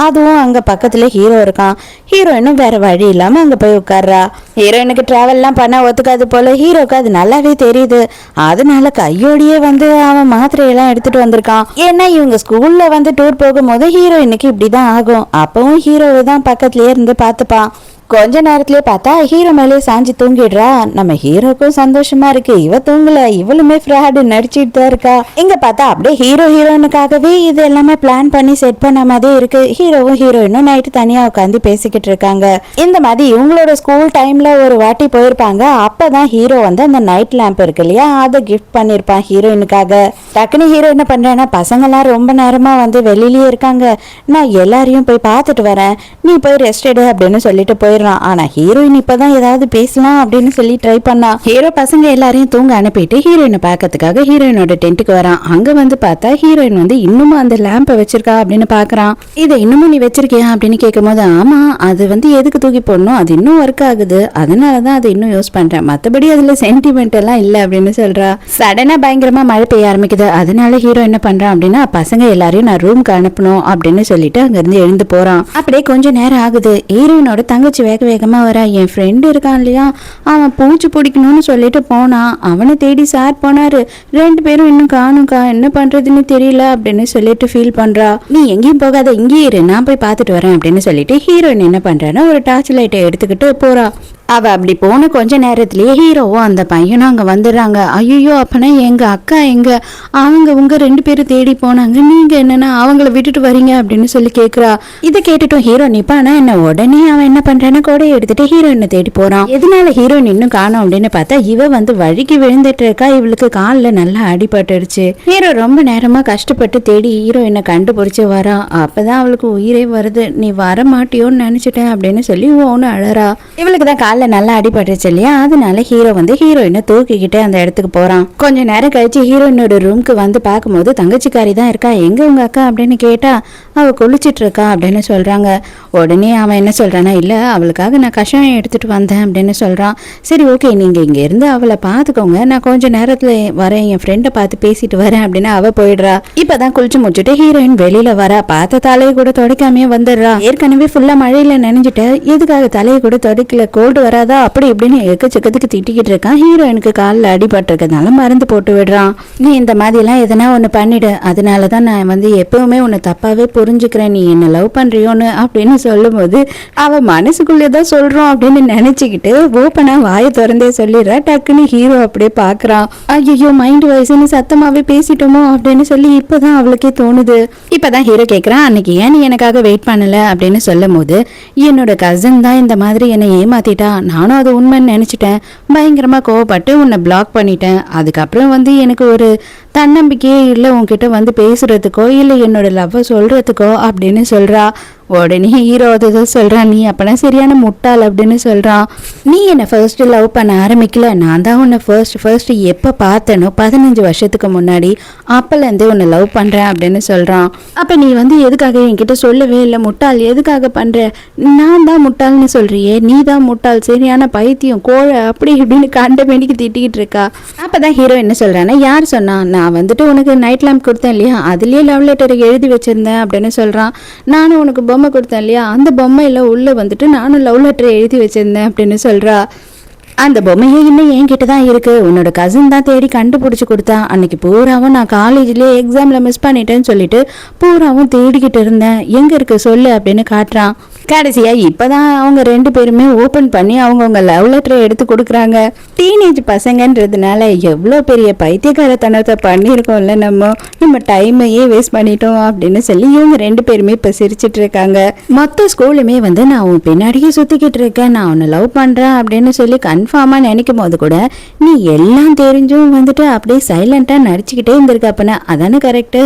அதுவும் அங்க பக்கத்துல ஹீரோ இருக்கான். ஹீரோயினும் வேற வழி இல்லாம அங்க போய் உட்கார்றா. ஹீரோயினுக்கு டிராவல்லாம் பண்ண ஒத்துக்காது போல, ஹீரோக்கு அது நல்லாவே தெரியுது. அதனால கையோடையே வந்து அவன் மாத்திரையெல்லாம் எடுத்துட்டு வந்திருக்கான். ஏன்னா இவங்க ஸ்கூல்ல வந்து டூர் போகும்போது ஹீரோயினுக்கு இப்படிதான் ஆகும். அப்பவும் ஹீரோவை தான் பக்கத்துலயே இருந்து பார்த்துப்பான். கொஞ்ச நேரத்திலே பார்த்தா ஹீரோ மேலே சாஞ்சி தூங்கிடுறா. நம்ம ஹீரோக்கும் சந்தோஷமா இருக்கு, இவ தூங்கல, இவளுமே ஃப்ராடு நடிச்சிட்டு தான் இருக்கா. இங்க பார்த்தா அப்படியே ஹீரோயினுக்காகவே இது எல்லாமே பிளான் பண்ணி செட் பண்ண மாதிரி இருக்கு. ஹீரோவும் ஹீரோயினும் நைட்டு தனியா உட்காந்து பேசிக்கிட்டு இருக்காங்க. இந்த மாதிரி இவங்களோட ஸ்கூல் டைம்ல ஒரு வாட்டி போயிருப்பாங்க. அப்பதான் ஹீரோ வந்து அந்த நைட் லேம்ப் இருக்கு இல்லையா, அதை கிஃப்ட் பண்ணிருப்பான் ஹீரோயினுக்காக. டக்குனு ஹீரோ என்ன பண்றேன்னா, பசங்கெல்லாம் ரொம்ப நேரமா வந்து வெளியிலயே இருக்காங்க, நான் எல்லாரையும் போய் பார்த்துட்டு வரேன், நீ போய் ரெஸ்ட் எடு அப்படின்னு சொல்லிட்டு போய். ஆனா ஹீரோயின் இப்பதான் ஏதாவது பேசலாம் அப்படின்னு சொல்லி ட்ரை பண்ணா. ஹீரோ பசங்க எல்லாரையும் தூங்க அனுப்பிட்டு ஹீரோயினை பார்க்கறதுக்காக ஹீரோயினோட டென்ட்டுக்கு வரான். அங்க வந்து பார்த்தா ஹீரோயின் வந்து இன்னமும் அந்த லேம்பை வச்சிருக்கா அப்படின்னு பாக்குறான். இதை இன்னமும் நீ வச்சிருக்கியா அப்படின்னு கேட்கும் போது, ஆமா அது வந்து எதுக்கு தூக்கி போடணும், அது இன்னும் ஒர்க் ஆகுது, அதனாலதான் அதை இன்னும் யூஸ் பண்றேன், மத்தபடி அதுல சென்டிமெண்ட் எல்லாம் இல்ல அப்படின்னு சொல்றா. சடனா பயங்கரமா மழை பெய்ய ஆரம்பிக்குது. அதனால ஹீரோ என்ன பண்றான் அப்படின்னா, பசங்க எல்லாரையும் நான் ரூம்க்கு அனுப்பணும் அப்படின்னு சொல்லிட்டு அங்க இருந்து எழுந்து போறான். அப்படியே கொஞ்சம் நேரம் ஆகுது. ஹீரோயினோட தங்கச்சி வேக வேகமா வர. என் ஃப்ரெண்டு இருக்கான் இல்லையா, அவன் பூச்சி பிடிக்கணும்னு சொல்லிட்டு போனான், அவனை தேடி சார் போனாரு, 2 பேரும் இன்னும் காணும்க்கா, என்ன பண்றதுன்னு தெரியல அப்படின்னு சொல்லிட்டு ஃபீல் பண்றா. நீ எங்கேயும் போகாத, இங்கே இரு, நான் போய் பார்த்துட்டு வரேன் அப்படின்னு சொல்லிட்டு ஹீரோயின் என்ன பண்றான்னா ஒரு டார்ச் லைட்டை எடுத்துக்கிட்டு போறா. அவ அப்படி போன கொஞ்ச நேரத்திலேயே ஹீரோவும் அந்த பையனும் அங்க வந்துடுறாங்க. ஐயோ அப்பனா எங்க அக்கா எங்க, அவங்க உங்க 2 பேரும் தேடி போனாங்க, நீங்க என்னன்னா அவங்கள விட்டுட்டு வரீங்க அப்படின்னு சொல்லி கேக்குறா. இதை கேட்டுட்டும் ஹீரோ நிப்பானா என்ன, உடனே அவன் என்ன பண்றான்னா கொடையை எடுத்துட்டு ஹீரோயினை தேடி போறான். எதனால ஹீரோயின் இன்னும் காணோம் அப்படின்னு பார்த்தா, இவ வந்து வழிக்கு விழுந்துட்டு இருக்கா, இவளுக்கு காலில் நல்லா அடிபட்டுடுச்சு. ஹீரோ ரொம்ப நேரமா கஷ்டப்பட்டு தேடி ஹீரோயினை கண்டுபிடிச்சு வரா. அப்பதான் அவளுக்கு உயிரே வருது. நீ வர மாட்டியோன்னு நினைச்சிட்டேன் அப்படின்னு சொல்லி ஓன்னு அழறா. இவளுக்கு தான் நல்லா அடிபட்டுச்சு இல்லையா, அதனால ஹீரோ வந்து ஹீரோயினை தூக்கிக்கிட்டே அந்த இடத்துக்கு போறான். கொஞ்ச நேரம் கழிச்சு ஹீரோயினோட ரூம்க்கு வந்து பார்க்கும்போது தங்கச்சிக்காரி தான் இருக்கா. எங்க உங்க அக்கா அப்படின்னு கேட்டா, அவ குளிச்சிட்டு இருக்கா அப்படின்னு சொல்றாங்க. உடனே அவன் என்ன சொல்றானா, இல்ல அவளுக்காக நான் கஷாயம் எடுத்துட்டு வந்தேன் அப்படின்னு சொல்றான். சரி ஓகே, நீங்க இங்க இருந்து அவளை பாத்துக்கோங்க, நான் கொஞ்ச நேரத்துல வரேன், என் ஃப்ரெண்டை பார்த்து பேசிட்டு வரேன் அப்படின்னு அவ போயிடுறா. இப்பதான் குளிச்சு முடிச்சுட்டு ஹீரோயின் வெளியில வரா. பார்த்த தலையை கூட துடைக்காமே வந்துடுறா. ஏற்கனவே ஃபுல்லா மழையில நினைஞ்சிட்ட, எதுக்காக தலையை கூட துடைக்கல, கோல்டு வராதா அப்படி இப்படின்னு எக்கச்சக்கத்துக்கு திட்டிக்கிட்டு இருக்கான். ஹீரோயினுக்கு காலில் அடிபட்டிருக்கிறதுனால மருந்து போட்டு விடுறான். நீ இந்த மாதிரி எல்லாம் எதனா ஒண்ணு பண்ணிடு, அதனாலதான் நான் வந்து எப்பவுமே உன்னை தப்பாவே புரிஞ்சுக்கிறேன், நீ என்ன லவ் பண்றியோன்னு அப்படின்னு சொல்லும் போது அவ மனசுக்குள்ளேதான் சொல்றோம் அப்படின்னு நினைச்சுக்கிட்டு ஓப்பனா வாயை திறந்தே சொல்லிடுறா. டக்குன்னு ஹீரோ அப்படியே பாக்குறான். ஐயோ மைண்ட் வயசுன்னு சத்தமாவே பேசிட்டோமோ அப்படின்னு சொல்லி இப்பதான் அவளுக்கே தோணுது. இப்பதான் ஹீரோ கேட்கிறான், அன்னைக்கு ஏன் நீ எனக்காக வெயிட் பண்ணல அப்படின்னு சொல்லும் போது, என்னோட கசின் தான் இந்த மாதிரி என்னை ஏமாத்திட்டா, நானும் அது உண்மைன்னு நினைச்சிட்டேன், பயங்கரமா கோவப்பட்டு உன்னை பிளாக் பண்ணிட்டேன், அதுக்கப்புறம் வந்து எனக்கு ஒரு தன்னம்பிக்கையே இல்லை உன்கிட்ட வந்து பேசுறதுக்கோ இல்லை என்னோட லவ்வை சொல்றதுக்கோ அப்படின்னு சொல்றா. உடனே ஹீரோ அதை சொல்றான், நீ அப்பனா சரியான முட்டாள் அப்படின்னு சொல்றான். நீ என்னை ஃபர்ஸ்ட் லவ் பண்ண ஆரம்பிக்கல, நான் தான் உன்னை ஃபர்ஸ்ட் எப்போ பார்த்தனோ 15 வருஷத்துக்கு முன்னாடி, அப்போலேருந்தே உன்னை லவ் பண்றேன் அப்படின்னு சொல்றான். அப்போ நீ வந்து எதுக்காக என்கிட்ட சொல்லவே இல்லை, முட்டாள் எதுக்காக பண்ற, நான் தான் முட்டாள்னு சொல்றியே, நீ தான் முட்டாள், சரியான பைத்தியம், கோழை அப்படி இப்படின்னு கண்ட வேண்டிக்கு திட்டிக்கிட்டு இருக்கா. அப்பதான் ஹீரோ என்ன சொல்றான்னா, யார் சொன்னா, நான் வந்துட்டு உனக்கு நைட் லேம்ப் கொடுத்தேன் இல்லையா, அதுலயே லவ் லெட்டர் எழுதி வச்சிருந்தேன் அப்படின்னு சொல்றான். நானும் உனக்கு பொம்மை கொடுத்தேன் இல்லையா, அந்த பொம்மையில உள்ள வந்துட்டு நானும் லவ் லெட்டர் எழுதி வச்சிருந்தேன் அப்படின்னு சொல்றா. அந்த பொம்மையே இன்னும் என்கிட்ட தான் இருக்கு, உன்னோட கசின் தான் தேடி கண்டுபிடிச்சி கொடுத்தான். அன்னைக்கு பூராவும் நான் காலேஜ்லேயே எக்ஸாமில் மிஸ் பண்ணிட்டேன்னு சொல்லிட்டு பூராவும் தேடிக்கிட்டு இருந்தேன், எங்கே இருக்கு சொல்லு அப்படின்னு காட்டுறான். கடைசியா இப்பதான் அவங்க 2 பேருமே ஓபன் பண்ணி அவங்கவுங்க லவ் லெட்டரை எடுத்து கொடுக்குறாங்க. டீனேஜ் பசங்கன்றதுனால எவ்வளோ பெரிய பைத்தியக்காரத்தனத்தை பண்ணியிருக்கோம்ல, நம்ம டைமையே வேஸ்ட் பண்ணிட்டோம் அப்படின்னு சொல்லி இவங்க 2 பேருமே இப்போ சிரிச்சிட்டு இருக்காங்க. மொத்த ஸ்கூலுமே வந்து நான் உன் பின்னாடியே சுத்திக்கிட்டு இருக்கேன், நான் உன்னை லவ் பண்றேன் அப்படின்னு சொல்லி கன்ஃபார்மா நினைக்கும் போது கூட நீ எல்லாம் தெரிஞ்சும் வந்துட்டு அப்படியே சைலண்டா நடிச்சுக்கிட்டே இருந்திருக்க. அப்பனா அதானே கரெக்டு,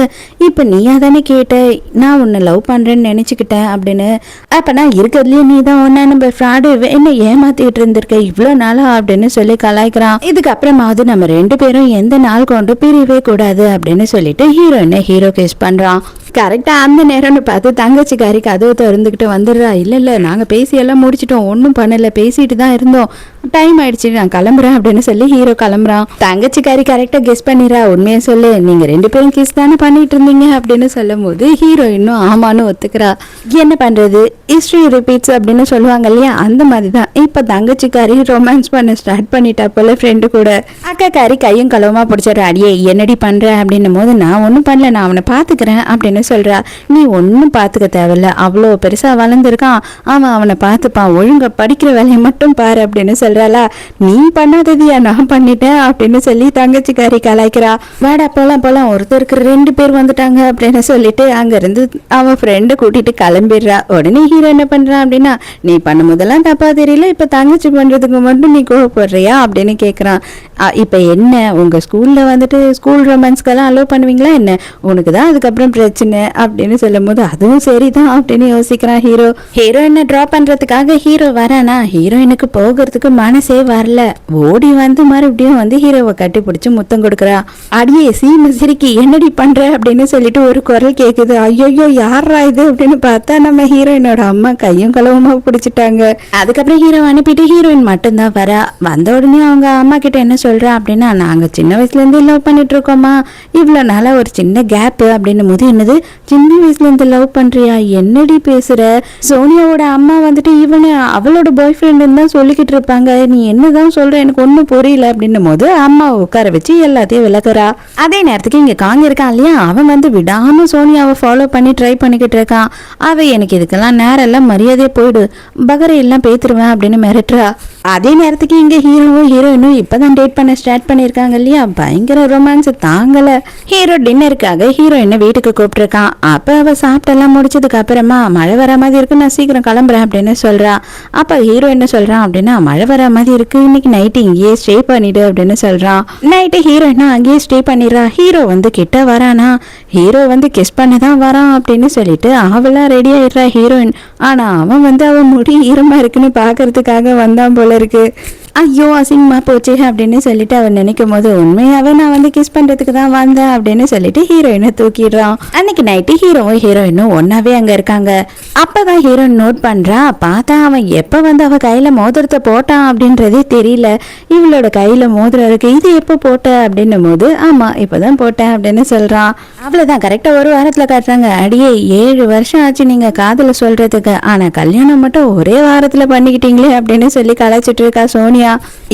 இப்போ நீயா தானே கேட்ட நான் உன்னை லவ் பண்றேன்னு நினைச்சுக்கிட்டேன் அப்படின்னு. அப்பனா இருக்கிறதுலயே நீ தான் ஒன்னா நம்பர் ஃப்ராடு, என்ன ஏமாத்திட்டு இருந்திருக்க இவ்வளோ நாளா அப்படின்னு சொல்லி கலாய்க்கிறான். இதுக்கப்புறமாவது நம்ம 2 பேரும் எந்த நாள் கொண்டு பிரியவே கூடாது அப்படின்னு சொல்லிட்டு ஹீரோ கிஸ் பண்றான். கரெக்டா அந்த நேரம்னு பார்த்து தங்கச்சிக்காரி கதவை திறந்துக்கிட்டு வந்துடுறா. இல்ல நாங்க பேசி எல்லாம் முடிச்சிட்டோம், ஒன்றும் பண்ணல, பேசிட்டு தான் இருந்தோம், டைம் ஆயிடுச்சு, நான் கிளம்புறேன் அப்படின்னு சொல்லி ஹீரோ கிளம்புறான். தங்கச்சிக்காரி கரெக்டா கெஸ் பண்ணிடுறா. உண்மையை சொல்லு, நீங்க 2 பேரும் கிஸ் தானே பண்ணிட்டு இருந்தீங்க அப்படின்னு சொல்லும் போது ஹீரோ இன்னும் ஆமான்னு ஒத்துக்கிறா. என்ன பண்றது, ஹிஸ்டரி ரிப்பீட்ஸ் அப்படின்னு சொல்லுவாங்க இல்லையா, அந்த மாதிரி தான் இப்ப தங்கச்சிக்காரி ரொமான்ஸ் பண்ண ஸ்டார்ட் பண்ணிட்டா போல ஃப்ரெண்டு கூட. அக்காக்காரி கையும் களவுமா பிடிச்சிடறா. அடியே என்னடி பண்ற அப்படின்னும் போது நான் ஒன்றும் பண்ணல, நான் அவனை பாத்துக்கிறேன் அப்படின்னு சொல்றா. நீ ஒன்னும் பாத்துக்க தேவையில்ல, அவ்வளோ பெருசா வளர்ந்துருக்கான், அவனை பார்த்துப்பான், ஒழுங்கா படிக்கிற வேலையை மட்டும் பாரு அப்படின்னு சொல்றாளா. நீ பண்ணாததியா நான் பண்ணிட்டேன் அப்படின்னு சொல்லி தங்கச்சிக்காரி கலாய்க்கிறா. வாடா போலாம் ஒருத்தருக்கு 2 பேர் வந்துட்டாங்க அப்படின்னு சொல்லிட்டு அங்க இருந்து அவன் ஃப்ரெண்டு கூட்டிட்டு கிளம்பிடுறா. உடனே ஹீரோ என்ன பண்றான் அப்படின்னா, நீ பண்ணும் போதெல்லாம் தப்பா தெரியல, இப்ப தங்கச்சி பண்றதுக்கு மட்டும் நீ கோவப்படுறியா அப்படின்னு கேக்குறான். இப்ப என்ன உங்க ஸ்கூல்ல வந்துட்டு ஸ்கூல் ரொமான்ஸ்க்கெல்லாம் அலோவ் பண்ணுவீங்களா என்ன, உனக்கு தான் அதுக்கப்புறம் பிரச்சனை அப்படின்னு சொல்லும் போது அதுவும் சரிதான் அப்படின்னு யோசிக்கிறான் ஹீரோ. ஹீரோயினை டிராப் பண்றதுக்காக ஹீரோ வரானா, ஹீரோயினுக்கு போகிறதுக்கு மனசே வரல, ஓடி வந்து மறுபடியும் வந்து ஹீரோவை கட்டி பிடிச்சு முத்தம் கொடுக்குறா. அடியே சீம சிரிக்கி என்னடி பண்ற அப்படின்னு சொல்லிட்டு ஒரு குரல் கேக்குது. ஐயோ யாரா இது அப்படின்னு பார்த்தா நம்ம ஹீரோயினோட அம்மா கையும் களவுமா பிடிச்சிட்டாங்க. அதுக்கப்புறம் ஹீரோ அனுப்பிட்டு ஹீரோயின் மட்டும்தான் வரா. வந்த உடனே அவங்க அம்மா கிட்ட என்ன சொல்றா அப்படின்னா, நாங்க சின்ன வயசுல இருந்து லவ் பண்ணிட்டு இருக்கோமா, இவ்வளவு நாளா ஒரு சின்ன கேப் அப்படின்னும் போது என்னது சின்ன வயசுல இருந்து லவ் பண்றியா, என்னடி பேசுற, சோனியாவோட அம்மா வந்துட்டு இவனை அவளோட பாய் ஃப்ரெண்டுன்னு தான் சொல்லிக்கிட்டு இருப்பாங்க, நீ என்னதான் சொல்ற எனக்கு ஒன்றும் புரியல அப்படின்னும் போது அம்மா உட்கார வச்சு எல்லாத்தையும் விளக்குறா. அதே நேரத்துக்கு இங்க காங்க இருக்கான் இல்லையா, அவன் வந்து விடாம சோனியாவை ஃபாலோ பண்ணி ட்ரை பண்ணிக்கிட்டு இருக்கான். அவ எனக்கு இதுக்கெல்லாம் நேரம் எல்லாம் மரியாதையே போயிடு, பகரை எல்லாம் பேத்துருவேன் அப்படின்னு மிரட்டுறா. அதே நேரத்துக்கு இங்க ஹீரோவும் ஹீரோயினும் இப்பதான் டேட் பண்ண ஸ்டார்ட் பண்ணிருக்காங்க இல்லையா, பயங்கர ரொமான்ஸ் தாங்கல. ஹீரோ டின்னருக்காக ஹீரோயினை வீட்டுக்கு கூப்பிட்டுருக்கான். அப்ப அவ சாப்பிட்டெல்லாம் முடிச்சதுக்கு அப்புறமா மழை வர மாதிரி இருக்கு, நான் சீக்கிரம் கிளம்புறேன் அப்படின்னு சொல்றா. அப்ப ஹீரோ என்ன சொல்றான் அப்படின்னா, மழை வர மாதிரி இருக்கு, இன்னைக்கு நைட்டு இங்கேயே ஸ்டே பண்ணிடு அப்படின்னு சொல்றான். நைட்டு ஹீரோயினா அங்கேயே ஸ்டே பண்ணிடுறா. ஹீரோ வந்து கிட்ட வரானா, ஹீரோ வந்து கிஸ் பண்ணதான் வரான் அப்படின்னு சொல்லிட்டு அவளா ரெடி ஆயிடுறா ஹீரோயின். ஆனா அவன் வந்து அவன் முடி ஈரமா இருக்குன்னு பாக்குறதுக்காக வந்தான் போல இருக்கு. ஐயோ அசிங்கமா போச்சு அப்படின்னு சொல்லிட்டு அவன் நினைக்கும் போது உண்மையாவே நான் வந்து கிஸ் பண்றதுக்கு தான் வந்தேன் அப்படின்னு சொல்லிட்டு ஹீரோயினை தூக்கிடுறான். அன்னைக்கு நைட்டு ஹீரோவும் ஹீரோயினும் ஒன்னாவே அங்க இருக்காங்க. அப்பதான் ஹீரோயின் நோட் பண்றா, பார்த்தா அவன் எப்ப வந்து அவ கையில மோதிரத்தை போட்டான் அப்படின்றதே தெரியல. இவளோட கையில மோதிரம் இருக்கு, இது எப்ப போட்ட அப்படின்னும் போது ஆமா இப்பதான் போட்டேன் அப்படின்னு சொல்றான். அவ்வளவுதான் கரெக்டா ஒரு வாரத்துல காட்டுறாங்க. அடியே 7 வருஷம் ஆச்சு நீங்க காதல சொல்றதுக்கு, ஆனா கல்யாணம் மட்டும் ஒரே வாரத்துல பண்ணிக்கிட்டீங்களே அப்படின்னு சொல்லி கலாச்சிட்டு இருக்கா சோனியா.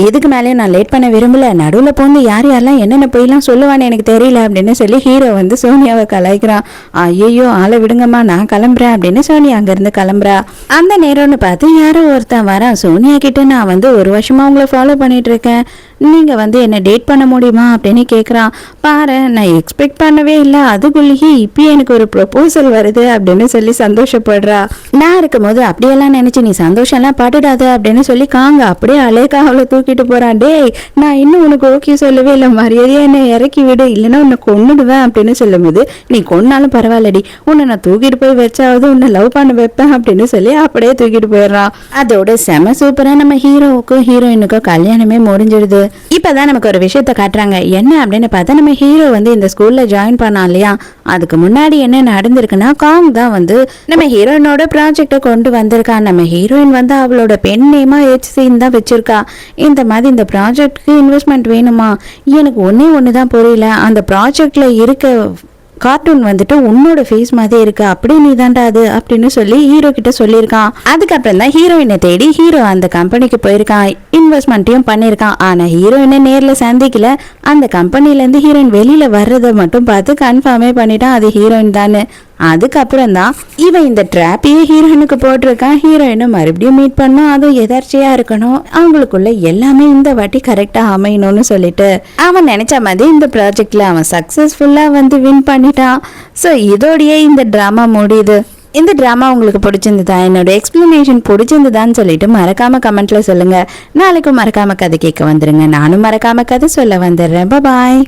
இதுக்கு மேலே நான் லேட் பண்ண விரும்பல, நடுவுல போந்து யார் யாரெல்லாம் என்னென்ன போயெல்லாம் சொல்லுவான்னு எனக்கு தெரியல அப்படின்னு சொல்லி ஹீரோ வந்து சோனியாவை கலாய்க்கிறான். ஐயோ ஆளை விடுங்கம்மா நான் கிளம்புறேன் அப்படின்னு சோனியா அங்க இருந்து கிளம்புறா. அந்த நேரம்னு பார்த்து யாரோ ஒருத்தன் வரான். சோனியா கிட்ட நான் வந்து 1 வருஷமா உங்களை ஃபாலோ பண்ணிட்டு இருக்கேன், நீங்க வந்து என்ன டேட் பண்ண முடியுமா அப்படின்னு கேக்குறான். பாரு நான் எக்ஸ்பெக்ட் பண்ணவே இல்லை, அதுக்குள்ளேயே இப்பயே எனக்கு ஒரு ப்ரொபோசல் வருது அப்படின்னு சொல்லி சந்தோஷப்படுறா. நான் இருக்கும்போது அப்படியெல்லாம் நினைச்சு நீ சந்தோஷம்லாம் பட்டுடாத அப்படின்னு சொல்லி காங்க அப்படியே அலேக்கா அவளை தூக்கிட்டு போறான். டேய் நான் இன்னும் உனக்கு ஓகே சொல்லவே இல்லை, மரியாதையா என்னை இறக்கி விடு, இல்லைன்னா உன்னை கொன்னுடுவேன் அப்படின்னு சொல்லும் போது நீ கொன்னாலும் பரவாயில்லடி, உன்னை நான் தூக்கிட்டு போய் வச்சாவது உன்னை லவ் பண்ண வைப்பேன் அப்படின்னு சொல்லி அப்படியே தூக்கிட்டு போயிடுறான். அதோட செம சூப்பரா நம்ம ஹீரோவுக்கும் ஹீரோயினுக்கும் கல்யாணமே முடிஞ்சிடுது. இப்பதான் நமக்கு ஒரு விஷயத்த காட்டுறாங்க. என்ன அப்படின்னு பார்த்தா நம்ம ஹீரோ வந்து இந்த ஸ்கூல்ல ஜாயின் பண்ணான் இல்லையா, அதுக்கு முன்னாடி என்ன நடந்திருக்குன்னா காங் தான் வந்து நம்ம ஹீரோயினோட ப்ராஜெக்டை கொண்டு வந்திருக்கான். நம்ம ஹீரோயின் வந்து அவளோட பெண் நேமா HCன்னு தான் வச்சிருக்கா. இந்த மாதிரி இந்த ப்ராஜெக்டுக்கு இன்வெஸ்ட்மெண்ட் வேணுமா, எனக்கு ஒன்னே ஒன்று தான் புரியல, அந்த ப்ராஜெக்ட்ல இருக்க கார்ட்டூன் வந்துட்டு உன்னோட ஃபேஸ் மாதிரி இருக்கு, அப்படியே நீ தாண்டா அது அப்படின்னு சொல்லி ஹீரோ கிட்ட சொல்லியிருக்கான். அதுக்கப்புறம் தான் ஹீரோயினை தேடி ஹீரோ அந்த கம்பெனிக்கு போயிருக்கான், இன்வெஸ்ட்மெண்ட்டையும் பண்ணியிருக்கான். ஆனா ஹீரோயினை நேர்ல சந்திக்கல. அந்த கம்பெனில இருந்து ஹீரோயின் வெளியில வர்றதை மட்டும் பார்த்து கன்ஃபார்மே பண்ணிட்டான் அது ஹீரோயின் தானே. அதுக்கப்புறம் தான் இவன் இந்த ட்ராப்பையே ஹீரோயினுக்கு போட்டிருக்கான். ஹீரோயினை மறுபடியும் மீட் பண்ணும், அதுவும் எதர்ச்சியா இருக்கணும், அவங்களுக்குள்ள எல்லாமே இந்த வாட்டி கரெக்டா அமையணும்னு சொல்லிட்டு அவன் நினைச்ச மாதிரி இந்த ப்ராஜெக்ட்ல அவன் சக்சஸ்ஃபுல்லா வந்து வின் பண்ணிட்டான். ஸோ இதோடயே இந்த ட்ராமா முடியுது. இந்த ட்ராமா உங்களுக்கு பிடிச்சிருந்ததா, என்னோட எக்ஸ்பிளனேஷன் பிடிச்சிருந்ததான்னு சொல்லிட்டு மறக்காம கமெண்ட்ல சொல்லுங்க. நாளைக்கும் மறக்காம கதை கேட்க வந்துருங்க. நானும் மறக்காம கதை சொல்ல வந்துடுறேன். பாய்.